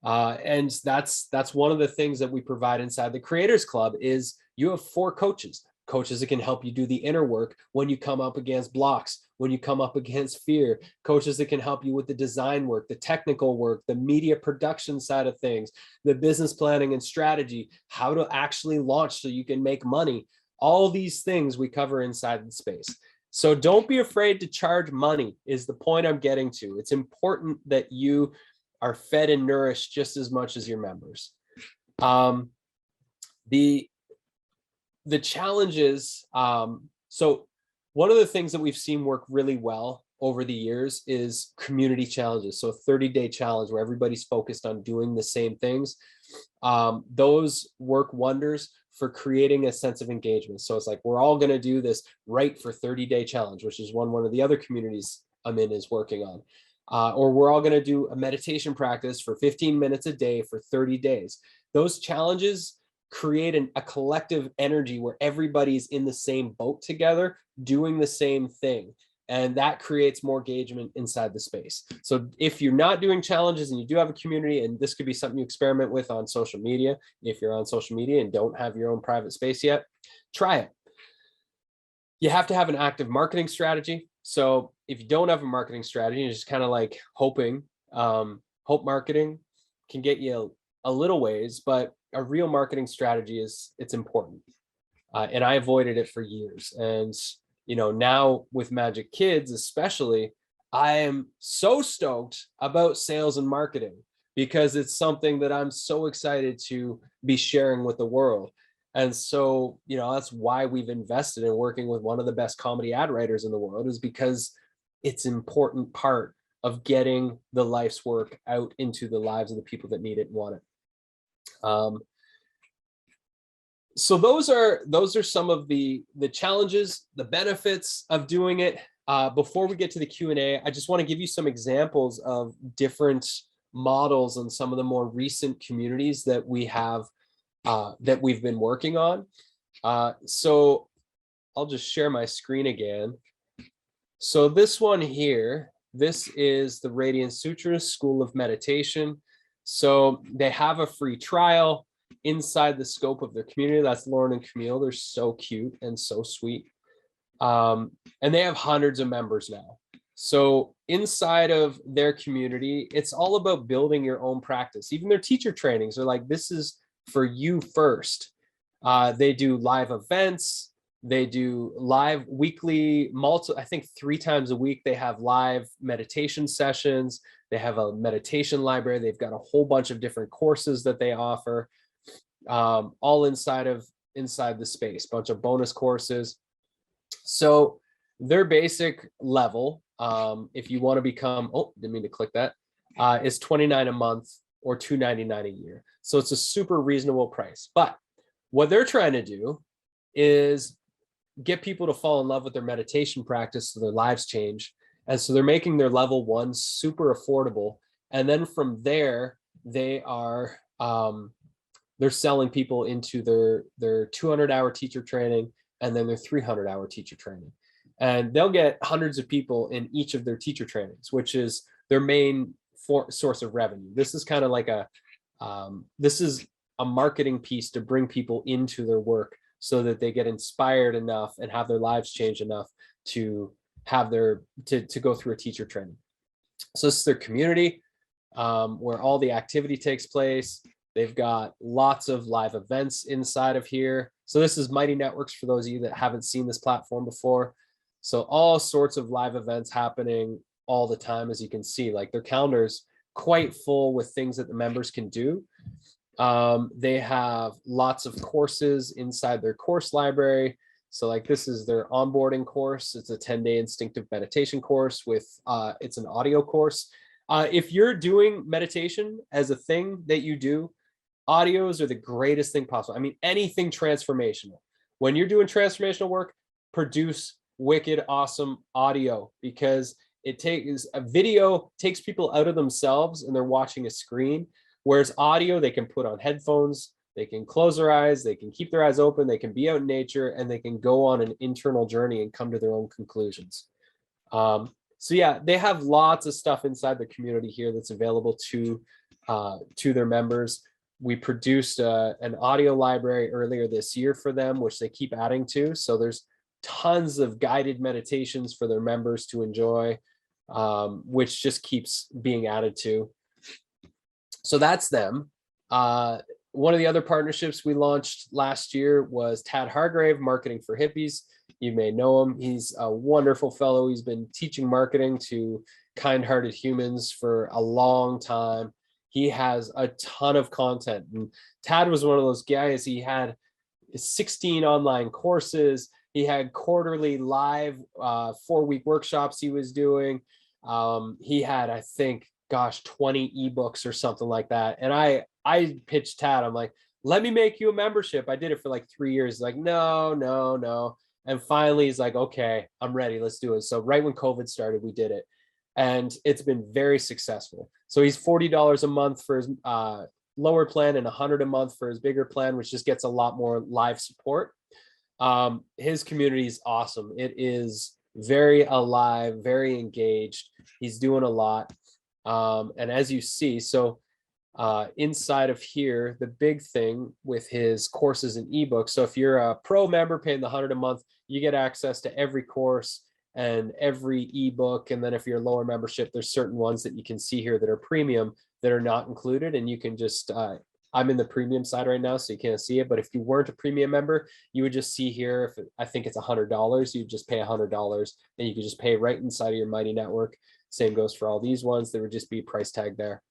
And that's one of the things that we provide inside the Creators Club is you have 4 coaches that can help you do the inner work when you come up against blocks, when you come up against fear, coaches that can help you with the design work, the technical work, the media production side of things, the business planning and strategy, how to actually launch so you can make money. All these things we cover inside the space. So don't be afraid to charge money is the point I'm getting to. It's important that you are fed and nourished just as much as your members. The challenges, so one of the things that we've seen work really well over the years is community challenges. So a 30-day challenge where everybody's focused on doing the same things. Those work wonders for creating a sense of engagement. So it's like, we're all going to do this Write for 30-day challenge, which is one of the other communities I'm in is working on. Or we're all going to do a meditation practice for 15 minutes a day for 30 days. Those challenges create a collective energy where everybody's in the same boat together, doing the same thing. And that creates more engagement inside the space. So if you're not doing challenges and you do have a community, and this could be something you experiment with on social media, if you're on social media and don't have your own private space yet, try it. You have to have an active marketing strategy. So if you don't have a marketing strategy, you're just kind of like hoping, hope marketing can get you a little ways, but a real marketing strategy it's important. And I avoided it for years. And now with Magic Kids, especially, I am so stoked about sales and marketing because it's something that I'm so excited to be sharing with the world. And so, that's why we've invested in working with one of the best comedy ad writers in the world, is because it's an important part of getting the life's work out into the lives of the people that need it and want it. So those are some of the challenges, the benefits of doing it. Before we get to the Q&A, I just want to give you some examples of different models and some of the more recent communities that we have, that we've been working on. So I'll just share my screen again. So this one here, this is the Radiant Sutras School of Meditation. So they have a free trial inside the scope of their community. That's Lauren and Camille. They're so cute and so sweet. And they have hundreds of members now. So inside of their community, it's all about building your own practice. Even their teacher trainings are like, this is for you first. They do live events. They do live weekly, I think 3 times a week, they have live meditation sessions. They have a meditation library. They've got a whole bunch of different courses that they offer, all inside the space, bunch of bonus courses. So their basic level, if you want to become, didn't mean to click that, is $29 a month or $299 a year. So it's a super reasonable price. But what they're trying to do is get people to fall in love with their meditation practice so their lives change. And so they're making their level 1 super affordable. And then from there, they're selling people into their 200-hour teacher training and then their 300-hour teacher training. And they'll get hundreds of people in each of their teacher trainings, which is their main source of revenue. This is kind of like this is a marketing piece to bring people into their work so that they get inspired enough and have their lives change enough to have to go through a teacher training. So this is their community, where all the activity takes place. They've got lots of live events inside of here. So this is Mighty Networks for those of you that haven't seen this platform before. So all sorts of live events happening all the time, as you can see. Like, their calendar's quite full with things that the members can do. They have lots of courses inside their course library. So like, this is their onboarding course. It's a 10-day instinctive meditation course with, it's an audio course. If you're doing meditation as a thing that you do, audios are the greatest thing possible. I mean, anything transformational. When you're doing transformational work, produce wicked, awesome audio, because a video takes people out of themselves and they're watching a screen. Whereas audio, they can put on headphones, they can close their eyes, they can keep their eyes open, they can be out in nature, and they can go on an internal journey and come to their own conclusions. So yeah, they have lots of stuff inside the community here that's available to their members. We produced an audio library earlier this year for them, which they keep adding to. So there's tons of guided meditations for their members to enjoy, which just keeps being added to. So that's them. One of the other partnerships we launched last year was Tad Hargrave, Marketing for Hippies. You may know him. He's a wonderful fellow. He's been teaching marketing to kind-hearted humans for a long time. He has a ton of content. And Tad was one of those guys. He had 16 online courses. He had quarterly live 4-week workshops he was doing. He had, I think, 20 ebooks or something like that. And I pitched Tad. I'm like, let me make you a membership. I did it for like 3 years. Like, no, no, no. And finally he's like, okay, I'm ready. Let's do it. So right when COVID started, we did it. And it's been very successful. So he's $40 a month for his lower plan and $100 a month for his bigger plan, which just gets a lot more live support. His community is awesome. It is very alive, very engaged. He's doing a lot. And as you see, so inside of here, the big thing with his courses and ebooks. So if you're a pro member paying the $100 a month, you get access to every course and every ebook. And then if you're a lower membership, there's certain ones that you can see here that are premium that are not included. And you can just, I'm in the premium side right now, so you can't see it. But if you weren't a premium member, you would just see here, I think it's $100, you just pay $100 and you can just pay right inside of your Mighty Network. Same goes for all these ones. There would just be price tag there.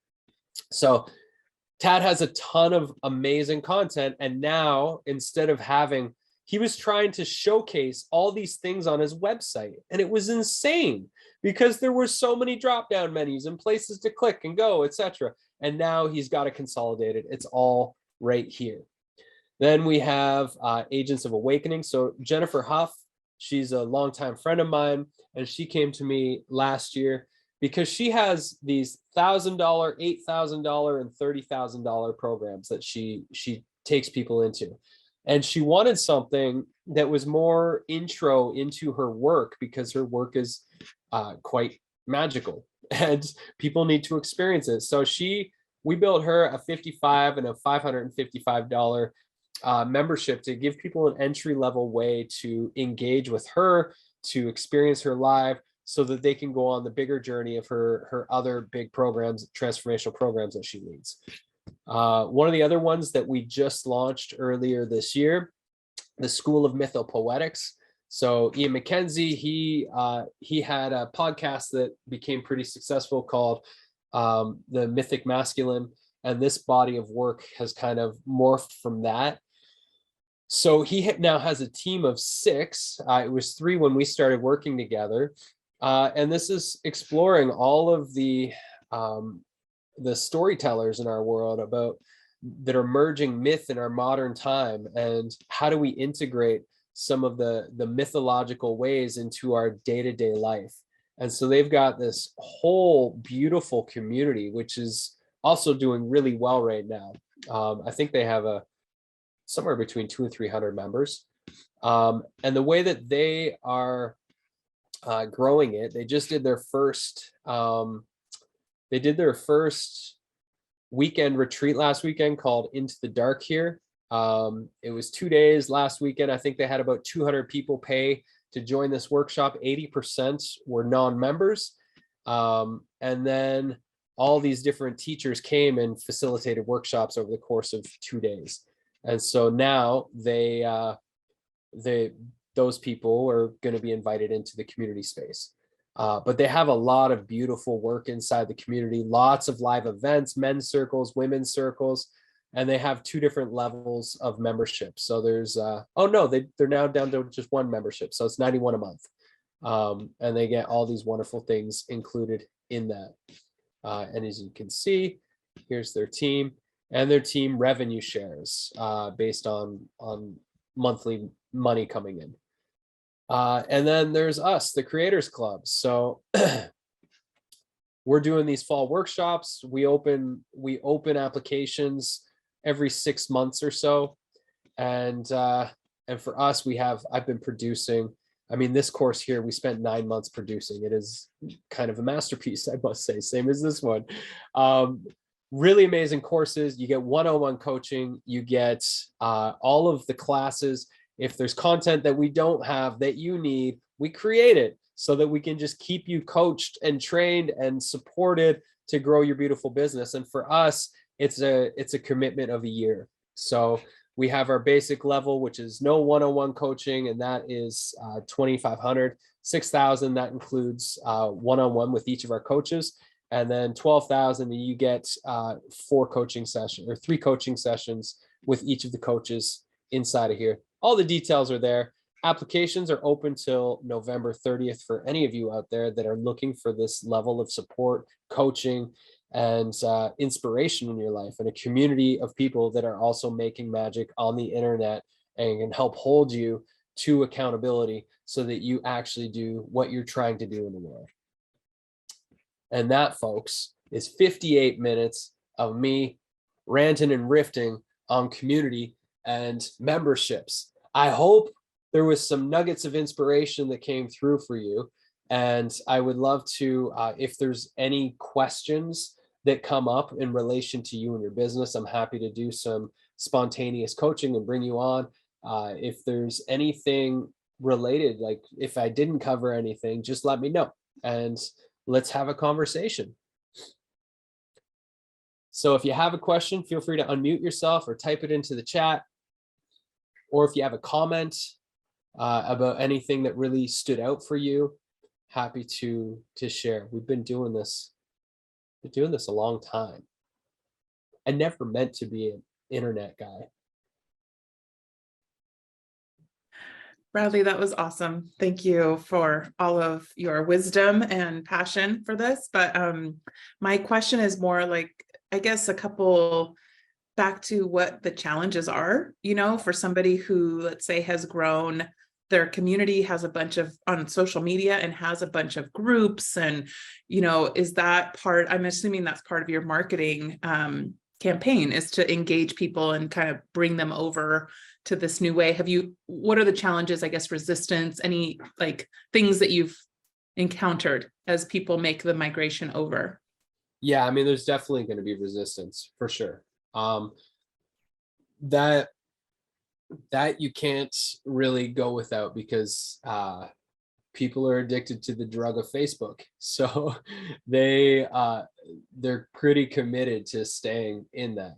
So Tad has a ton of amazing content. And now instead of having, he was trying to showcase all these things on his website. And it was insane because there were so many drop-down menus and places to click and go, etc. And now he's got it consolidated. It's all right here. Then we have Agents of Awakening. So Jennifer Huff, she's a longtime friend of mine, and she came to me last year because she has these $1,000, $8,000, and $30,000 programs that she takes people into. And she wanted something that was more intro into her work because her work is quite magical and people need to experience it. So we built her a $55 and a $555 membership to give people an entry-level way to engage with her, to experience her live, so that they can go on the bigger journey of her other big programs, transformational programs that she leads. One of the other ones that we just launched earlier this year, the School of Mythopoetics. So Ian McKenzie, he had a podcast that became pretty successful called The Mythic Masculine, and this body of work has kind of morphed from that. So he now has a team of 6. It was 3 when we started working together. And this is exploring all of the storytellers in our world that are merging myth in our modern time, and how do we integrate some of the mythological ways into our day-to-day life. And so they've got this whole beautiful community, which is also doing really well right now. I think they have somewhere between 200 and 300 members. And the way that they are growing it, they just did their first weekend retreat last weekend called Into the Dark here. It was 2 days last weekend. I think they had about 200 people pay to join this workshop. 80% were non-members. And then all these different teachers came and facilitated workshops over the course of 2 days. And so now those people are going to be invited into the community space. But they have a lot of beautiful work inside the community, lots of live events, men's circles, women's circles, and they have 2 different levels of membership. So there's, they're now down to just 1 membership. So it's $91 a month. And they get all these wonderful things included in that. And as you can see, here's their team, and their team revenue shares based on monthly money coming in. And then there's us, the Creators Club. So we're doing these fall workshops. We open applications every 6 months or so. And for us, I've been producing, I mean, this course here, we spent 9 months producing. It is kind of a masterpiece, I must say, same as this one. Really amazing courses. You get one-on-one coaching. You get all of the classes. If there's content that we don't have that you need, we create it so that we can just keep you coached and trained and supported to grow your beautiful business. And for us, it's a commitment of a year. So we have our basic level, which is no one-on-one coaching, and that is $2,500. $6,000, that includes one-on-one with each of our coaches. And then $12,000, you get 4 coaching sessions or 3 coaching sessions with each of the coaches inside of here. All the details are there. Applications are open till November 30th for any of you out there that are looking for this level of support, coaching, and inspiration in your life, and a community of people that are also making magic on the internet and can help hold you to accountability so that you actually do what you're trying to do in the world. And that, folks, is 58 minutes of me ranting and riffing on community and memberships. I hope there was some nuggets of inspiration that came through for you. And I would love to, if there's any questions that come up in relation to you and your business, I'm happy to do some spontaneous coaching and bring you on. If there's anything related, like if I didn't cover anything, just let me know and let's have a conversation. So if you have a question, feel free to unmute yourself or type it into the chat. Or if you have a comment about anything that really stood out for you, happy to share. We've been doing this a long time. I never meant to be an internet guy. Bradley, that was awesome. Thank you for all of your wisdom and passion for this. But my question is more like, I guess, a couple back to what the challenges are, for somebody who, let's say, has grown their community, has a bunch of on social media and has a bunch of groups. And, is that part, I'm assuming that's part of your marketing campaign, is to engage people and kind of bring them over to this new way. What are the challenges, I guess, resistance, any like things that you've encountered as people make the migration over? Yeah, I mean, there's definitely going to be resistance for sure. That you can't really go without, because people are addicted to the drug of Facebook. So they're pretty committed to staying in that.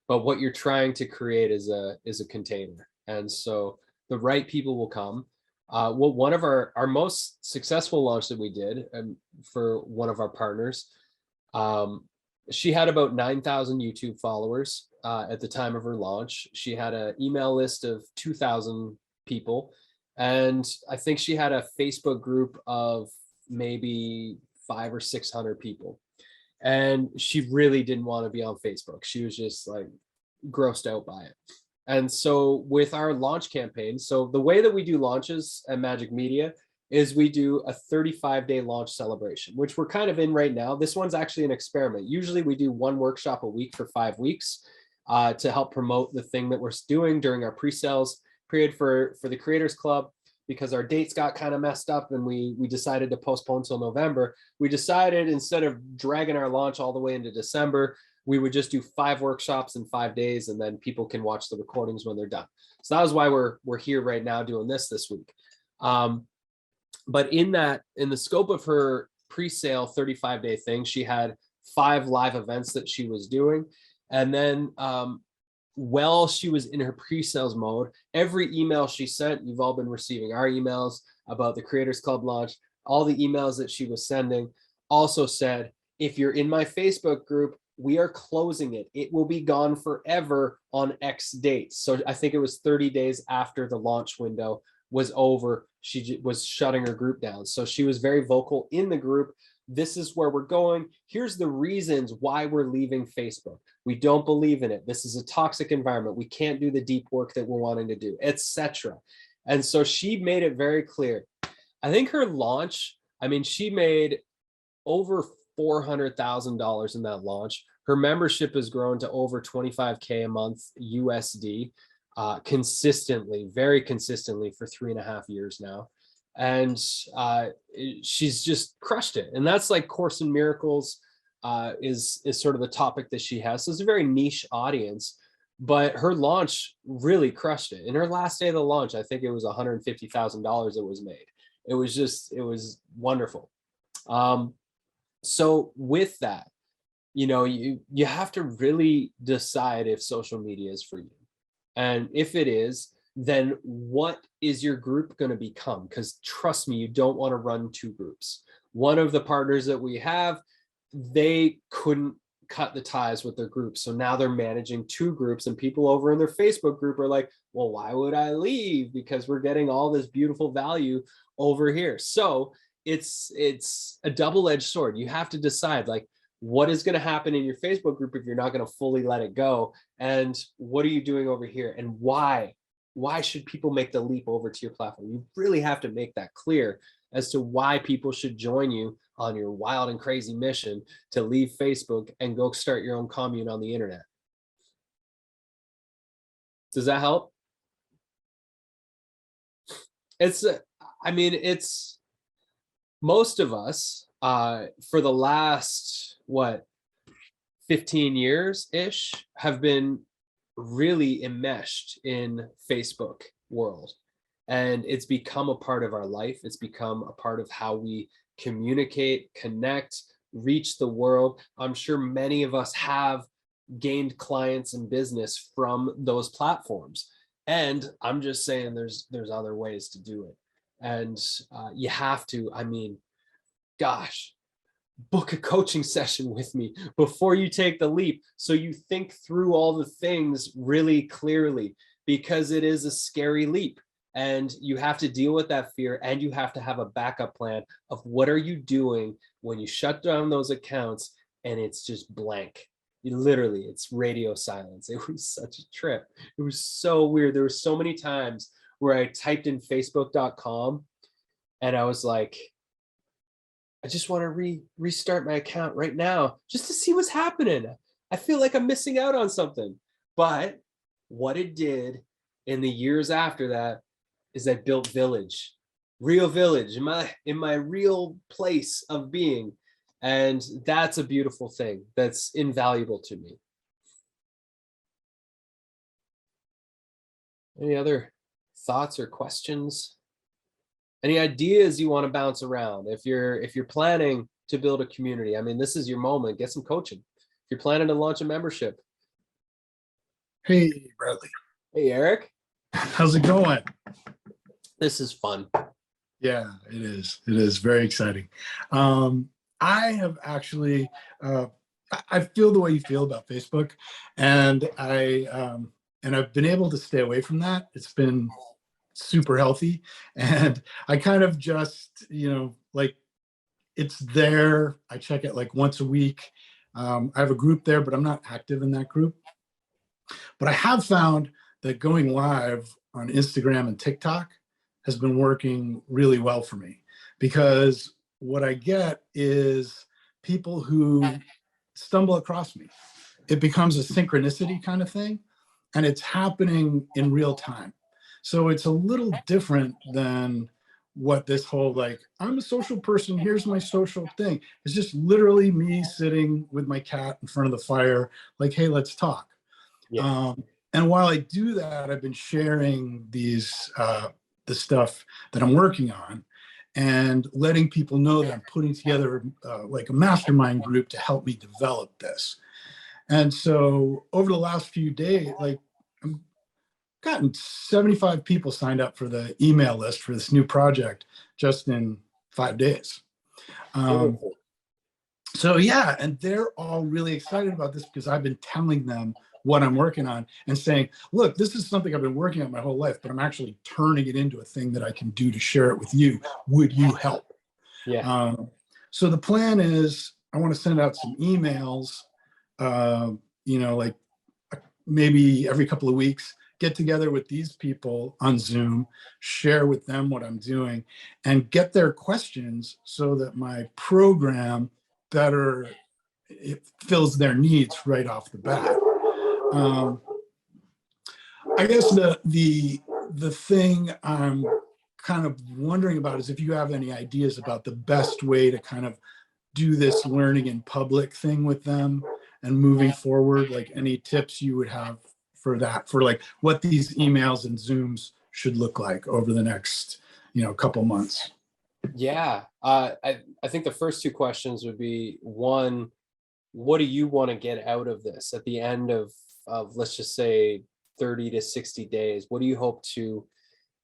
But what you're trying to create is a container. And so the right people will come. Well, one of our most successful launch that we did, for one of our partners, she had about 9,000 YouTube followers at the time of her launch. She had an email list of 2,000 people. And I think she had a Facebook group of maybe 500 or 600 people. And she really didn't want to be on Facebook. She was just like grossed out by it. And so with our launch campaign, so the way that we do launches at Magic Media is we do a 35-day launch celebration, which we're kind of in right now. This one's actually an experiment. Usually we do one workshop a week for 5 weeks to help promote the thing that we're doing during our pre-sales period for the Creators Club. Because our dates got kind of messed up and we decided to postpone till November, we decided, instead of dragging our launch all the way into December, we would just do 5 workshops in 5 days, and then people can watch the recordings when they're done. So that was why we're here right now doing this week. But in the scope of her pre-sale 35-day thing, she had 5 live events that she was doing. And then while she was in her pre-sales mode, every email she sent, you've all been receiving our emails about the Creators Club launch, all the emails that she was sending also said, if you're in my Facebook group, we are closing it. It will be gone forever on X date. So I think it was 30 days after the launch window was over, she was shutting her group down. So she was very vocal in the group. This is where we're going. Here's the reasons why we're leaving Facebook. We don't believe in it. This is a toxic environment. We can't do the deep work that we're wanting to do, etc. And so she made it very clear. I think her launch, I mean, she made over $400,000 in that launch. Her membership has grown to over 25K a month USD, consistently, very consistently for 3.5 years now. And she's just crushed it. And that's like Course in Miracles is sort of the topic that she has. So it's a very niche audience, but her launch really crushed it. In her last day of the launch, I think it was $150,000 that was made. It was wonderful. So with that, you have to really decide if social media is for you. And if it is, then what is your group going to become? Because trust me, you don't want to run 2 groups. One of the partners that we have, they couldn't cut the ties with their group. So now they're managing 2 groups, and people over in their Facebook group are like, well, why would I leave? Because we're getting all this beautiful value over here. So it's a double-edged sword. You have to decide, like, what is going to happen in your Facebook group if you're not going to fully let it go? And what are you doing over here? And why? Why should people make the leap over to your platform? You really have to make that clear as to why people should join you on your wild and crazy mission to leave Facebook and go start your own commune on the internet. Does that help? It's, I mean, it's most of us for the last, what, 15 years ish have been really enmeshed in Facebook world. And it's become a part of our life. It's become a part of how we communicate, connect, reach the world. I'm sure many of us have gained clients and business from those platforms. And I'm just saying there's other ways to do it. And you have to, I mean, gosh, book a coaching session with me before you take the leap, so you think through all the things really clearly, because it is a scary leap. And you have to deal with that fear, and you have to have a backup plan of what are you doing when you shut down those accounts and it's just blank. You literally, it's radio silence. It was such a trip. It was so weird. There were so many times where I typed in facebook.com and I was like, I just want to restart my account right now just to see what's happening. I feel like I'm missing out on something. But what it did in the years after that is I built Village, real Village in my real place of being. And that's a beautiful thing. That's invaluable to me. Any other thoughts or questions? Any ideas you want to bounce around? If you're planning to build a community, I mean, this is your moment. Get some coaching. If you're planning to launch a membership. Hey, Bradley. Hey, Eric. How's it going? This is fun. Yeah, it is. It is very exciting. I have actually, I feel the way you feel about Facebook, and I've been able to stay away from that. It's been super healthy, and I kind of just, like, it's there. I check it like once a week. I have a group there, but I'm not active in that group. But I have found that going live on Instagram and TikTok has been working really well for me, because what I get is people who stumble across me. It becomes a synchronicity kind of thing, and it's happening in real time. So it's a little different than what this whole, like, I'm a social person, here's my social thing. It's just literally me sitting with my cat in front of the fire, like, hey, let's talk. Yeah. And while I do that, I've been sharing these, the stuff that I'm working on, and letting people know that I'm putting together like a mastermind group to help me develop this. And so over the last few days, like, I've gotten 75 people signed up for the email list for this new project just in 5 days. So yeah, and they're all really excited about this because I've been telling them what I'm working on and saying, look, this is something I've been working on my whole life, but I'm actually turning it into a thing that I can do to share it with you. Would you help? Yeah. So the plan is I want to send out some emails, like maybe every couple of weeks, get together with these people on Zoom, share with them what I'm doing, and get their questions so that my program better, it fills their needs right off the bat. I guess the thing I'm kind of wondering about is if you have any ideas about the best way to kind of do this learning in public thing with them and moving forward, like any tips you would have for that, for like what these emails and Zooms should look like over the next, couple months. Yeah. I think the first two questions would be, one, what do you want to get out of this at the end of let's just say 30 to 60 days? What do you hope to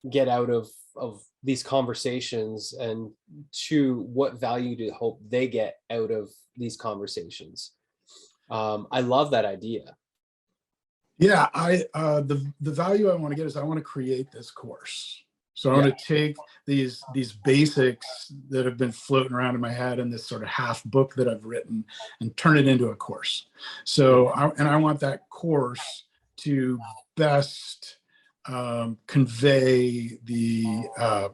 get out of these conversations? And two, what value do you hope they get out of these conversations? I love that idea. Yeah, the value I want to get is I want to create this course. So I want to take these basics that have been floating around in my head in this sort of half book that I've written and turn it into a course. So I want that course to best convey the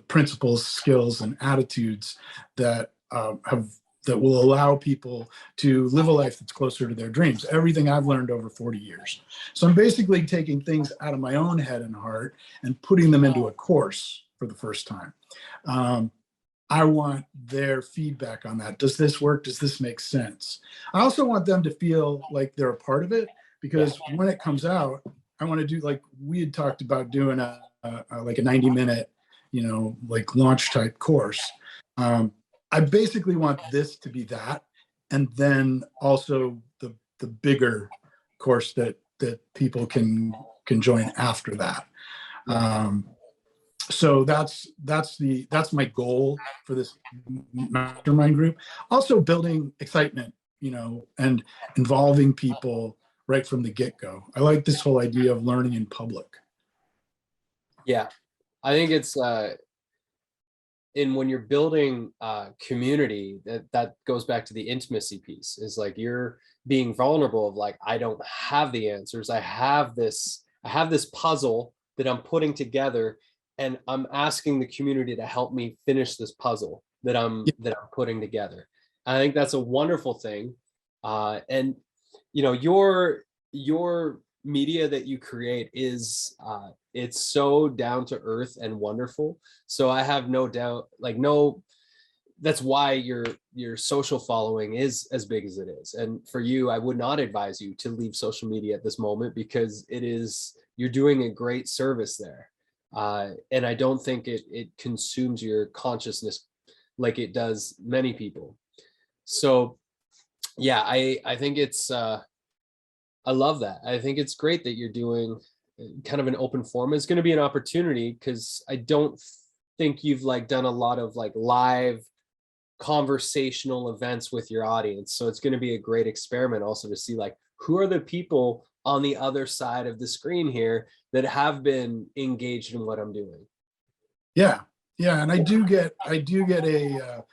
principles, skills, and attitudes that that will allow people to live a life that's closer to their dreams. Everything I've learned over 40 years. So I'm basically taking things out of my own head and heart and putting them into a course for the first time. I want their feedback on that. Does this work? Does this make sense? I also want them to feel like they're a part of it, because when it comes out, I want to do, like we had talked about, doing a like a 90-minute, like launch type course. I basically want this to be that, and then also the bigger course that people can join after that. So that's my goal for this mastermind group. Also building excitement, and involving people right from the get-go. I like this whole idea of learning in public. Yeah, I think it's when you're building community, that goes back to the intimacy piece, is like you're being vulnerable of like, I don't have the answers. I have this puzzle that I'm putting together, and I'm asking the community to help me finish this puzzle that I'm putting together. I think that's a wonderful thing. And your media that you create is it's so down to earth and wonderful. So I have no doubt, that's why your social following is as big as it is. And for you, I would not advise you to leave social media at this moment, because you're doing a great service there. And I don't think it consumes your consciousness like it does many people. So yeah, I think it's I love that. I think it's great that you're doing kind of an open forum. It's going to be an opportunity, because I don't think you've done a lot of live conversational events with your audience. So it's going to be a great experiment also to see who are the people on the other side of the screen here that have been engaged in what I'm doing. Yeah. And I do get a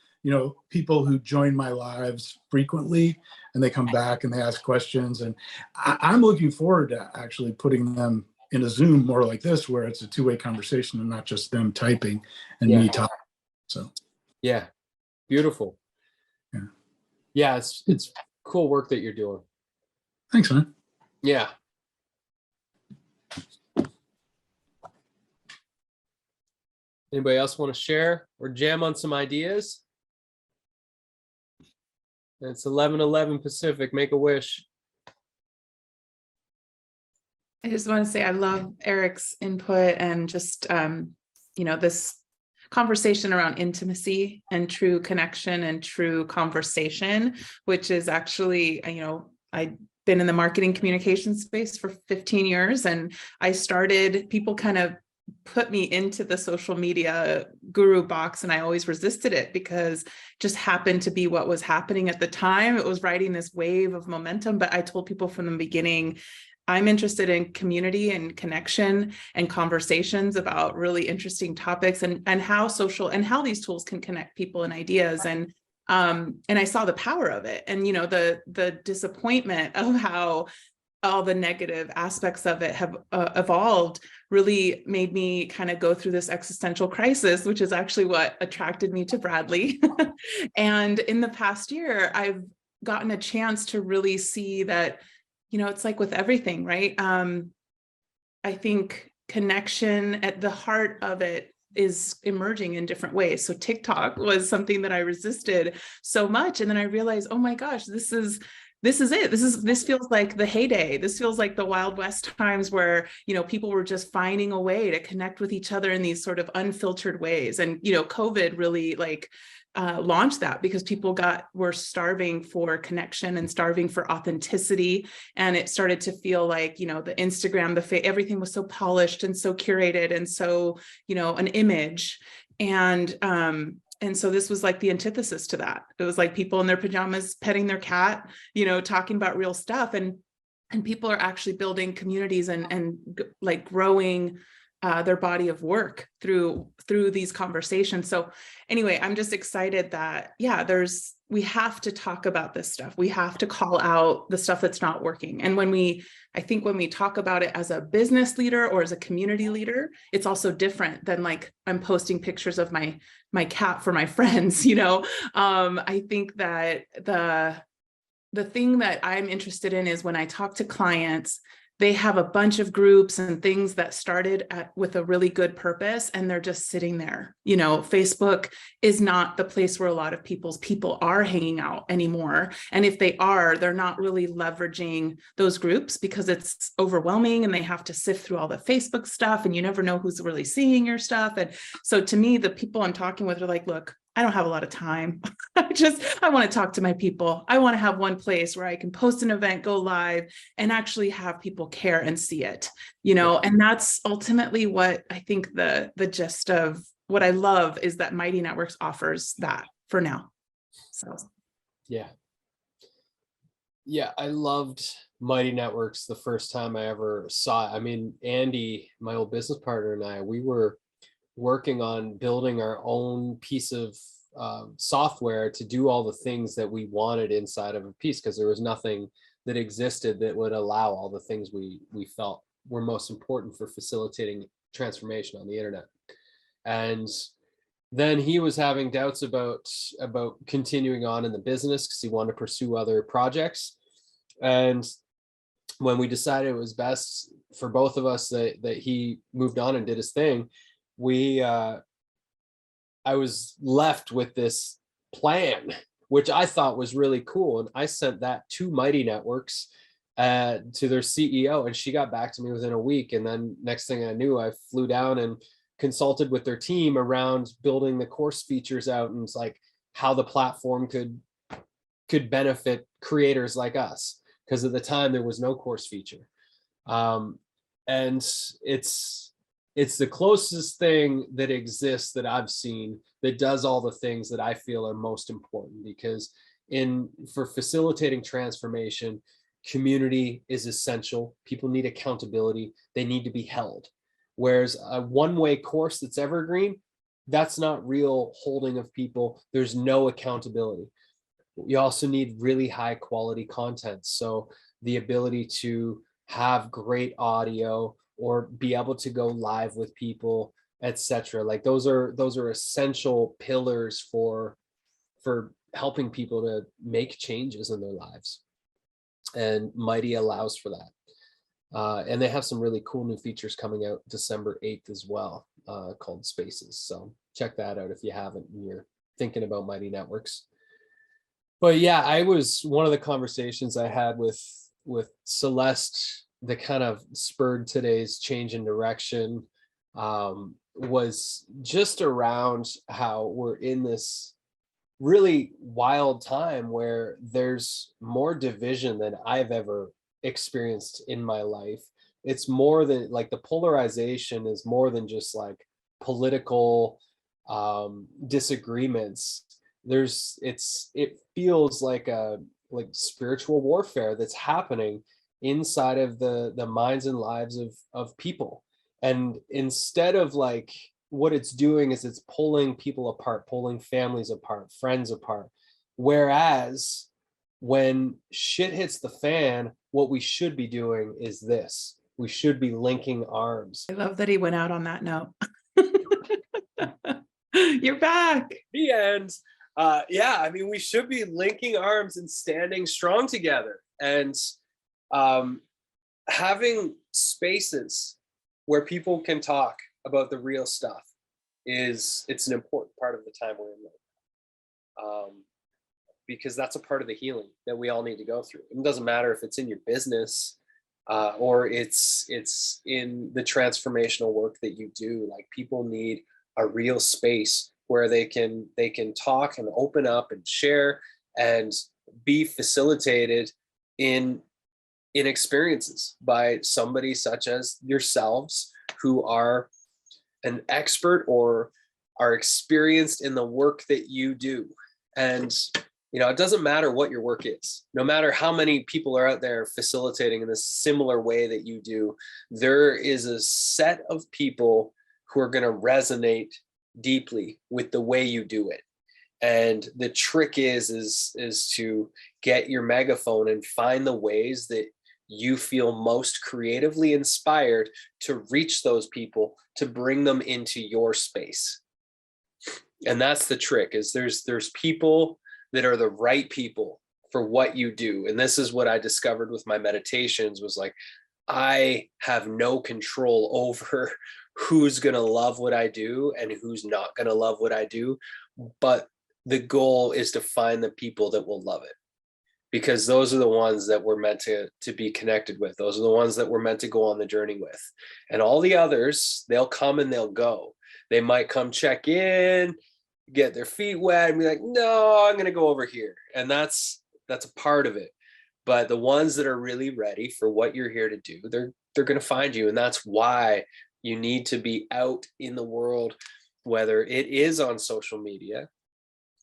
people who join my lives frequently, and they come back and they ask questions, and I'm looking forward to actually putting them in a Zoom more like this, where it's a two-way conversation and not just them typing and me talking. So yeah, beautiful. Yeah, it's cool work that you're doing. Thanks, man. Yeah. Anybody else want to share or jam on some ideas? It's 11:11 Pacific. Make a wish. I just want to say I love Eric's input, and just this conversation around intimacy and true connection and true conversation, which is actually, I've been in the marketing communication space for 15 years, and people kind of put me into the social media guru box, and I always resisted it because it just happened to be what was happening at the time. It was riding this wave of momentum, but I told people from the beginning, I'm interested in community and connection and conversations about really interesting topics, and how these tools can connect people and ideas. And I saw the power of it, and the disappointment of how all the negative aspects of it have evolved really made me kind of go through this existential crisis, which is actually what attracted me to Bradley. And in the past year, I've gotten a chance to really see that, it's like with everything, right? I think connection at the heart of it is emerging in different ways. So TikTok was something that I resisted so much. And then I realized, oh my gosh, this is it. This feels like the heyday. This feels like the Wild West times where, people were just finding a way to connect with each other in these sort of unfiltered ways. And, COVID really launched that, because people were starving for connection and starving for authenticity. And it started to feel like, the Instagram, everything was so polished and so curated and so, an image. And so this was like the antithesis to that. It was like people in their pajamas petting their cat, talking about real stuff. And people are actually building communities and growing their body of work through these conversations. So anyway, I'm just excited that, yeah, we have to talk about this stuff. We have to call out the stuff that's not working. And I think when we talk about it as a business leader or as a community leader, it's also different than like I'm posting pictures of my cat for my friends, you know. I think that the thing that I'm interested in is when I talk to clients, they have a bunch of groups and things that started with a really good purpose, and they're just sitting there. You know, Facebook is not the place where a lot of people are hanging out anymore. And if they are, they're not really leveraging those groups because it's overwhelming and they have to sift through all the Facebook stuff and you never know who's really seeing your stuff. And so to me, the people I'm talking with are like, look, I don't have a lot of time. I want to talk to my people. I want to have one place where I can post an event, go live, and actually have people care and see it, you know. And that's ultimately what I think the gist of what I love is that Mighty Networks offers that for now. So yeah, I loved Mighty Networks the first time I ever saw it. I mean, Andy, my old business partner, and I, we were working on building our own piece of software to do all the things that we wanted inside of a piece, because there was nothing that existed that would allow all the things we felt were most important for facilitating transformation on the internet. And then he was having doubts about continuing on in the business because he wanted to pursue other projects. And when we decided it was best for both of us that he moved on and did his thing, I was left with this plan, which I thought was really cool. And I sent that to Mighty Networks, to their CEO, and she got back to me within a week. And then next thing I knew, I flew down and consulted with their team around building the course features out, and it's like how the platform could benefit creators like us, because at the time there was no course feature. And it's the closest thing that exists that I've seen that does all the things that I feel are most important, because for facilitating transformation, community is essential. People need accountability. They need to be held. Whereas a one-way course that's evergreen, that's not real holding of people. There's no accountability. You also need really high quality content. So the ability to have great audio, or be able to go live with people, etc. Like those are essential pillars for helping people to make changes in their lives. And Mighty allows for that. And they have some really cool new features coming out December 8th as well, called Spaces. So check that out if you haven't and you're thinking about Mighty Networks. But yeah, one of the conversations I had with Celeste that kind of spurred today's change in direction, was just around how we're in this really wild time where there's more division than I've ever experienced in my life. It's more than like the polarization is more than just like political disagreements. It feels like spiritual warfare that's happening inside of the minds and lives of people. And instead of like, what it's doing is it's pulling people apart, pulling families apart, friends apart. Whereas when shit hits the fan, what we should be doing is this. We should be linking arms. I love that he went out on that note. You're back. The end. Yeah, I mean, we should be linking arms and standing strong together. And having spaces where people can talk about the real stuff it's an important part of the time we're in right now. Because that's a part of the healing that we all need to go through. It doesn't matter if it's in your business or it's in the transformational work that you do. Like, people need a real space where they can talk and open up and share and be facilitated in experiences by somebody such as yourselves, who are an expert or are experienced in the work that you do. And It doesn't matter what your work is, no matter how many people are out there facilitating in a similar way that you do, there is a set of people who are going to resonate deeply with the way you do it. And the trick is to get your megaphone and find the ways that you feel most creatively inspired to reach those people, to bring them into your space. And that's the trick, is there's people that are the right people for what you do. And this is what I discovered with my meditations, was like, I have no control over who's going to love what I do and who's not going to love what I do. But the goal is to find the people that will love it, because those are the ones that we're meant to be connected with. Those are the ones that we're meant to go on the journey with. And all the others, they'll come and they'll go. They might come check in, get their feet wet and be like, no, I'm going to go over here. And that's a part of it. But the ones that are really ready for what you're here to do, they're going to find you. And that's why you need to be out in the world, whether it is on social media,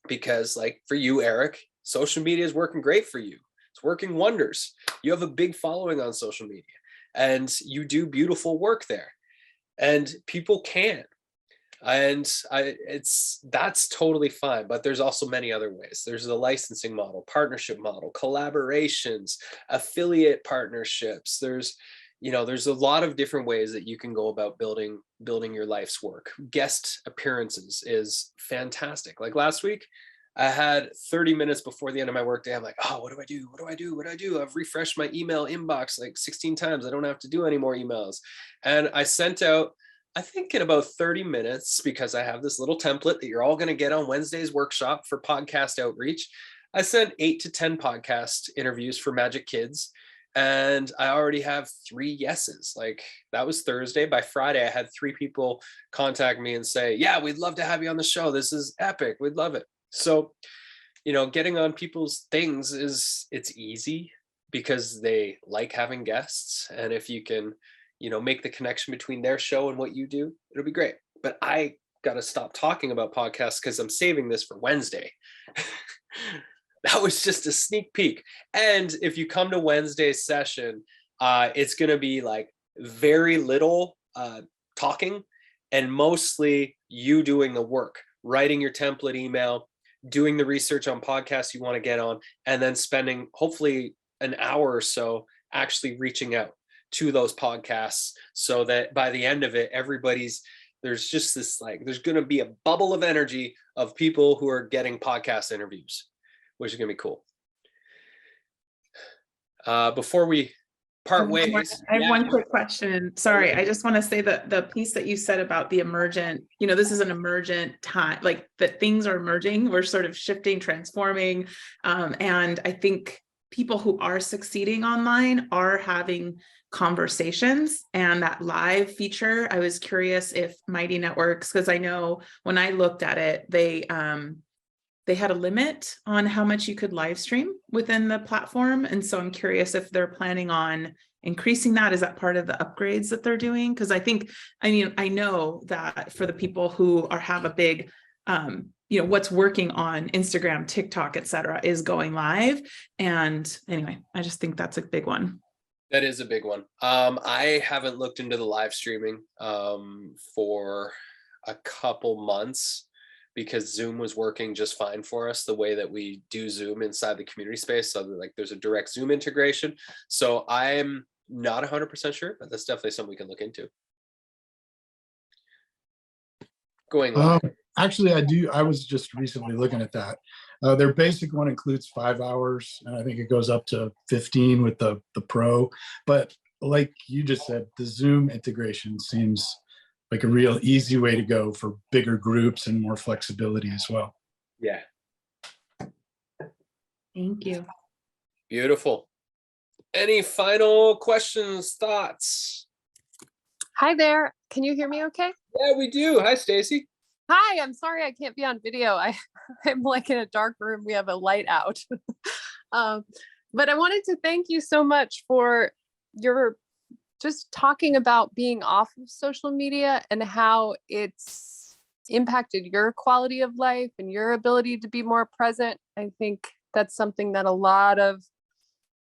because like for you, Eric, social media is working great for you. It's working wonders. You have a big following on social media and you do beautiful work there, and people can. And that's totally fine. But there's also many other ways. There's the licensing model, partnership model, collaborations, affiliate partnerships. There's a lot of different ways that you can go about building your life's work. Guest appearances is fantastic. Like last week, I had 30 minutes before the end of my workday. I'm like, oh, what do I do? What do I do? What do I do? I've refreshed my email inbox like 16 times. I don't have to do any more emails. And I sent out, I think in about 30 minutes, because I have this little template that you're all going to get on Wednesday's workshop for podcast outreach, I sent 8 to 10 podcast interviews for Magic Kids. And I already have 3 yeses. Like that was Thursday. By Friday, I had 3 people contact me and say, yeah, we'd love to have you on the show. This is epic. We'd love it. So, getting on people's things it's easy because they like having guests. And if you can, make the connection between their show and what you do, it'll be great. But I got to stop talking about podcasts because I'm saving this for Wednesday. That was just a sneak peek. And if you come to Wednesday's session, it's going to be like very little talking and mostly you doing the work, writing your template email, doing the research on podcasts you want to get on, and then spending hopefully an hour or so actually reaching out to those podcasts, so that by the end of it, there's just this, like, there's going to be a bubble of energy of people who are getting podcast interviews, which is going to be cool. Before we part ways, I have one quick question. Sorry, I just want to say that the piece that you said about the emergent, this is an emergent time, like that things are emerging, we're sort of shifting, transforming. And I think people who are succeeding online are having conversations, and that live feature, I was curious if Mighty Networks, because I know when I looked at it, they had a limit on how much you could live stream within the platform. And so I'm curious if they're planning on increasing that. Is that part of the upgrades that they're doing? Because I know that for the people who have a big, what's working on Instagram, TikTok, et cetera, is going live. And anyway, I just think that's a big one. That is a big one. I haven't looked into the live streaming for a couple months, because Zoom was working just fine for us the way that we do Zoom inside the community space. So there's a direct Zoom integration. So I'm not 100% sure, but that's definitely something we can look into. Going live. Actually, I was just recently looking at that. Their basic one includes 5 hours, and I think it goes up to 15 with the Pro. But like you just said, the Zoom integration seems like a real easy way to go for bigger groups and more flexibility as well. Yeah. Thank you. Beautiful. Any final questions, thoughts? Hi there. Can you hear me okay? Yeah, we do. Hi, Stacy. Hi, I'm sorry I can't be on video. I'm like in a dark room. We have a light out. But I wanted to thank you so much for your just talking about being off of social media and how it's impacted your quality of life and your ability to be more present. I think that's something that a lot of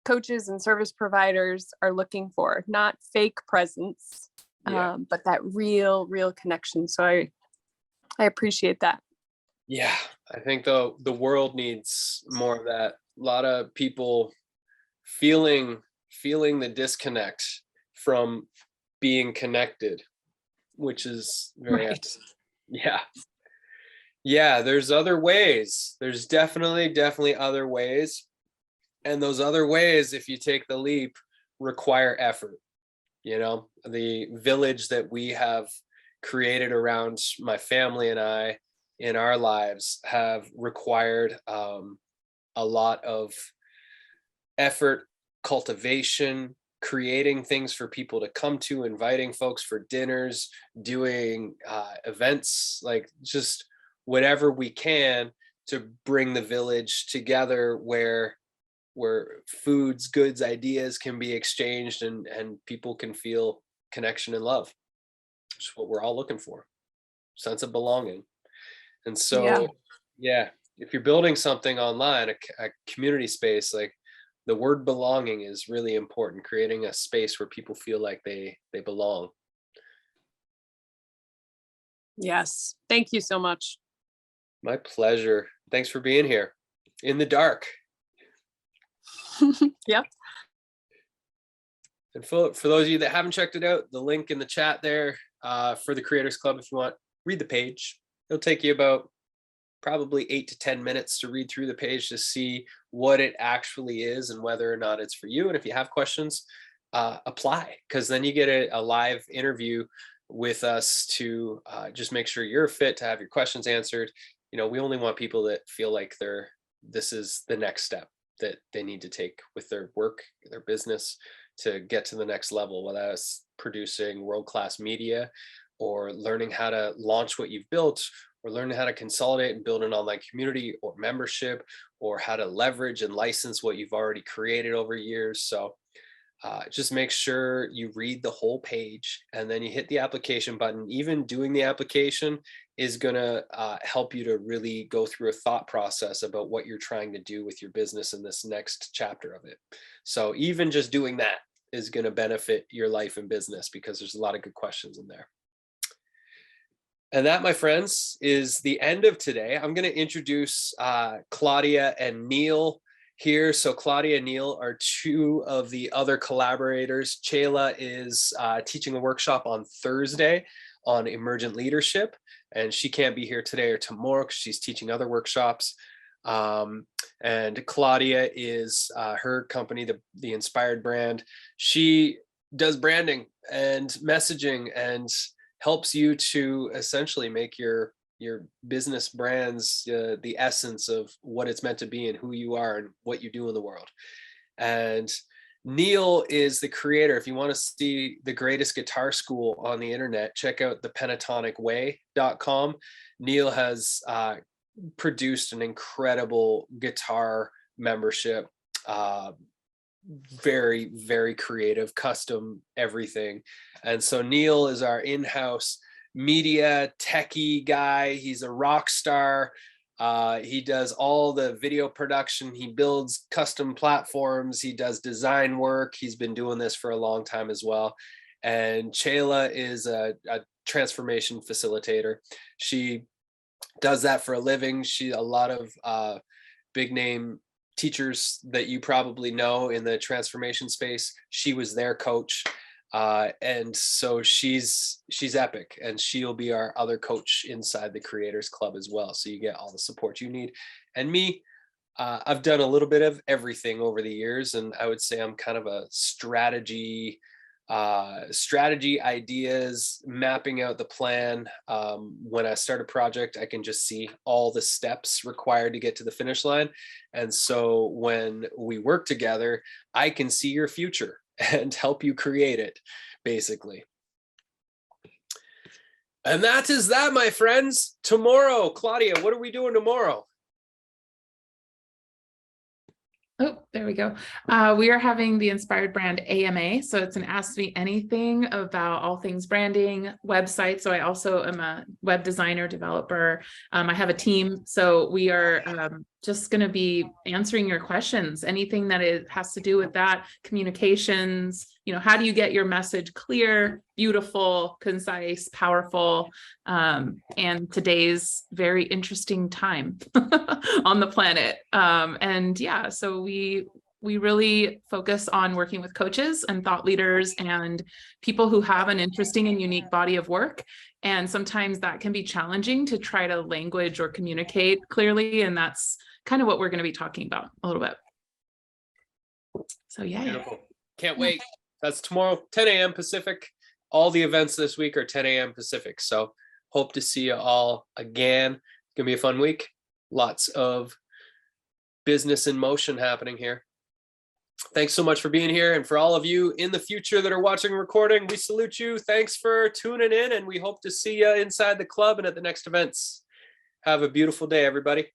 coaches and service providers are looking for, not fake presence, Yeah. but that real connection. So I appreciate that. Yeah, I think the world needs more of that. A lot of people feeling the disconnect from being connected, which is very Right. yeah. Yeah, there's other ways. There's definitely other ways. And those other ways, if you take the leap, require effort. You know, the village that we have created around my family and I in our lives have required a lot of effort, cultivation, creating things for people to come to, inviting folks for dinners, doing events, like just whatever we can to bring the village together where foods, goods, ideas can be exchanged and people can feel connection and love. It's what we're all looking for. Sense of belonging. And so, yeah, if you're building something online, a community space, like the word belonging is really important, creating a space where people feel like they belong. Yes. Thank you so much. My pleasure. Thanks for being here in the dark. Yep. And for those of you that haven't checked it out, the link in the chat there for the Creators Club, if you want, read the page. It'll take you about probably 8 to 10 minutes to read through the page to see what it actually is and whether or not it's for you. And if you have questions, apply, because then you get a live interview with us to just make sure you're fit to have your questions answered. You know, we only want people that feel like this is the next step that they need to take with their work, their business, to get to the next level, whether that's producing world-class media or learning how to launch what you've built, or learning how to consolidate and build an online community or membership, or how to leverage and license what you've already created over years. So just make sure you read the whole page and then you hit the application button. Even doing the application is going to help you to really go through a thought process about what you're trying to do with your business in this next chapter of it. So even just doing that is going to benefit your life and business, because there's a lot of good questions in there. And that, my friends, is the end of today. I'm going to introduce Claudia and Neil here. So Claudia and Neil are two of the other collaborators. Chayla is teaching a workshop on Thursday on emergent leadership, and she can't be here today or tomorrow because she's teaching other workshops. And Claudia is her company, the Inspired Brand. She does branding and messaging and helps you to essentially make your business brands the essence of what it's meant to be and who you are and what you do in the world. And Neil is the creator. If you want to see the greatest guitar school on the internet, check out thepentatonicway.com. Neil has produced an incredible guitar membership, very, very creative, custom everything. And so Neil is our in-house media techie guy. He's a rock star. He does all the video production. He builds custom platforms. He does design work. He's been doing this for a long time as well. And Chayla is a transformation facilitator. She does that for a living. A lot of big name teachers that you probably know in the transformation space, she was their coach. And so she's epic, and she'll be our other coach inside the Creators Club as well. So you get all the support you need. And me, I've done a little bit of everything over the years, and I would say I'm kind of a strategy ideas, mapping out the plan. When I start a project, I can just see all the steps required to get to the finish line. And so when we work together, I can see your future and help you create it, basically. And that is that, my friends. Tomorrow, Claudia, what are we doing tomorrow? Oh, there we go. We are having the Inspired Brand AMA. So it's an Ask Me Anything about all things branding, websites. So I also am a web designer, developer. I have a team. So we are just going to be answering your questions, anything that it has to do with that, communications, how do you get your message clear, beautiful, concise, powerful, and today's very interesting time on the planet. And yeah, so we really focus on working with coaches and thought leaders and people who have an interesting and unique body of work. And sometimes that can be challenging to try to language or communicate clearly. And that's kind of what we're going to be talking about a little bit. So yeah. Beautiful. Can't wait. That's tomorrow, 10 a.m. Pacific. All the events this week are 10 a.m. Pacific. So hope to see you all again. It's going to be a fun week. Lots of business in motion happening here. Thanks so much for being here. And for all of you in the future that are watching recording, we salute you. Thanks for tuning in, and we hope to see you inside the club and at the next events. Have a beautiful day, everybody.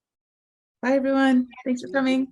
Bye, everyone. Thanks for coming.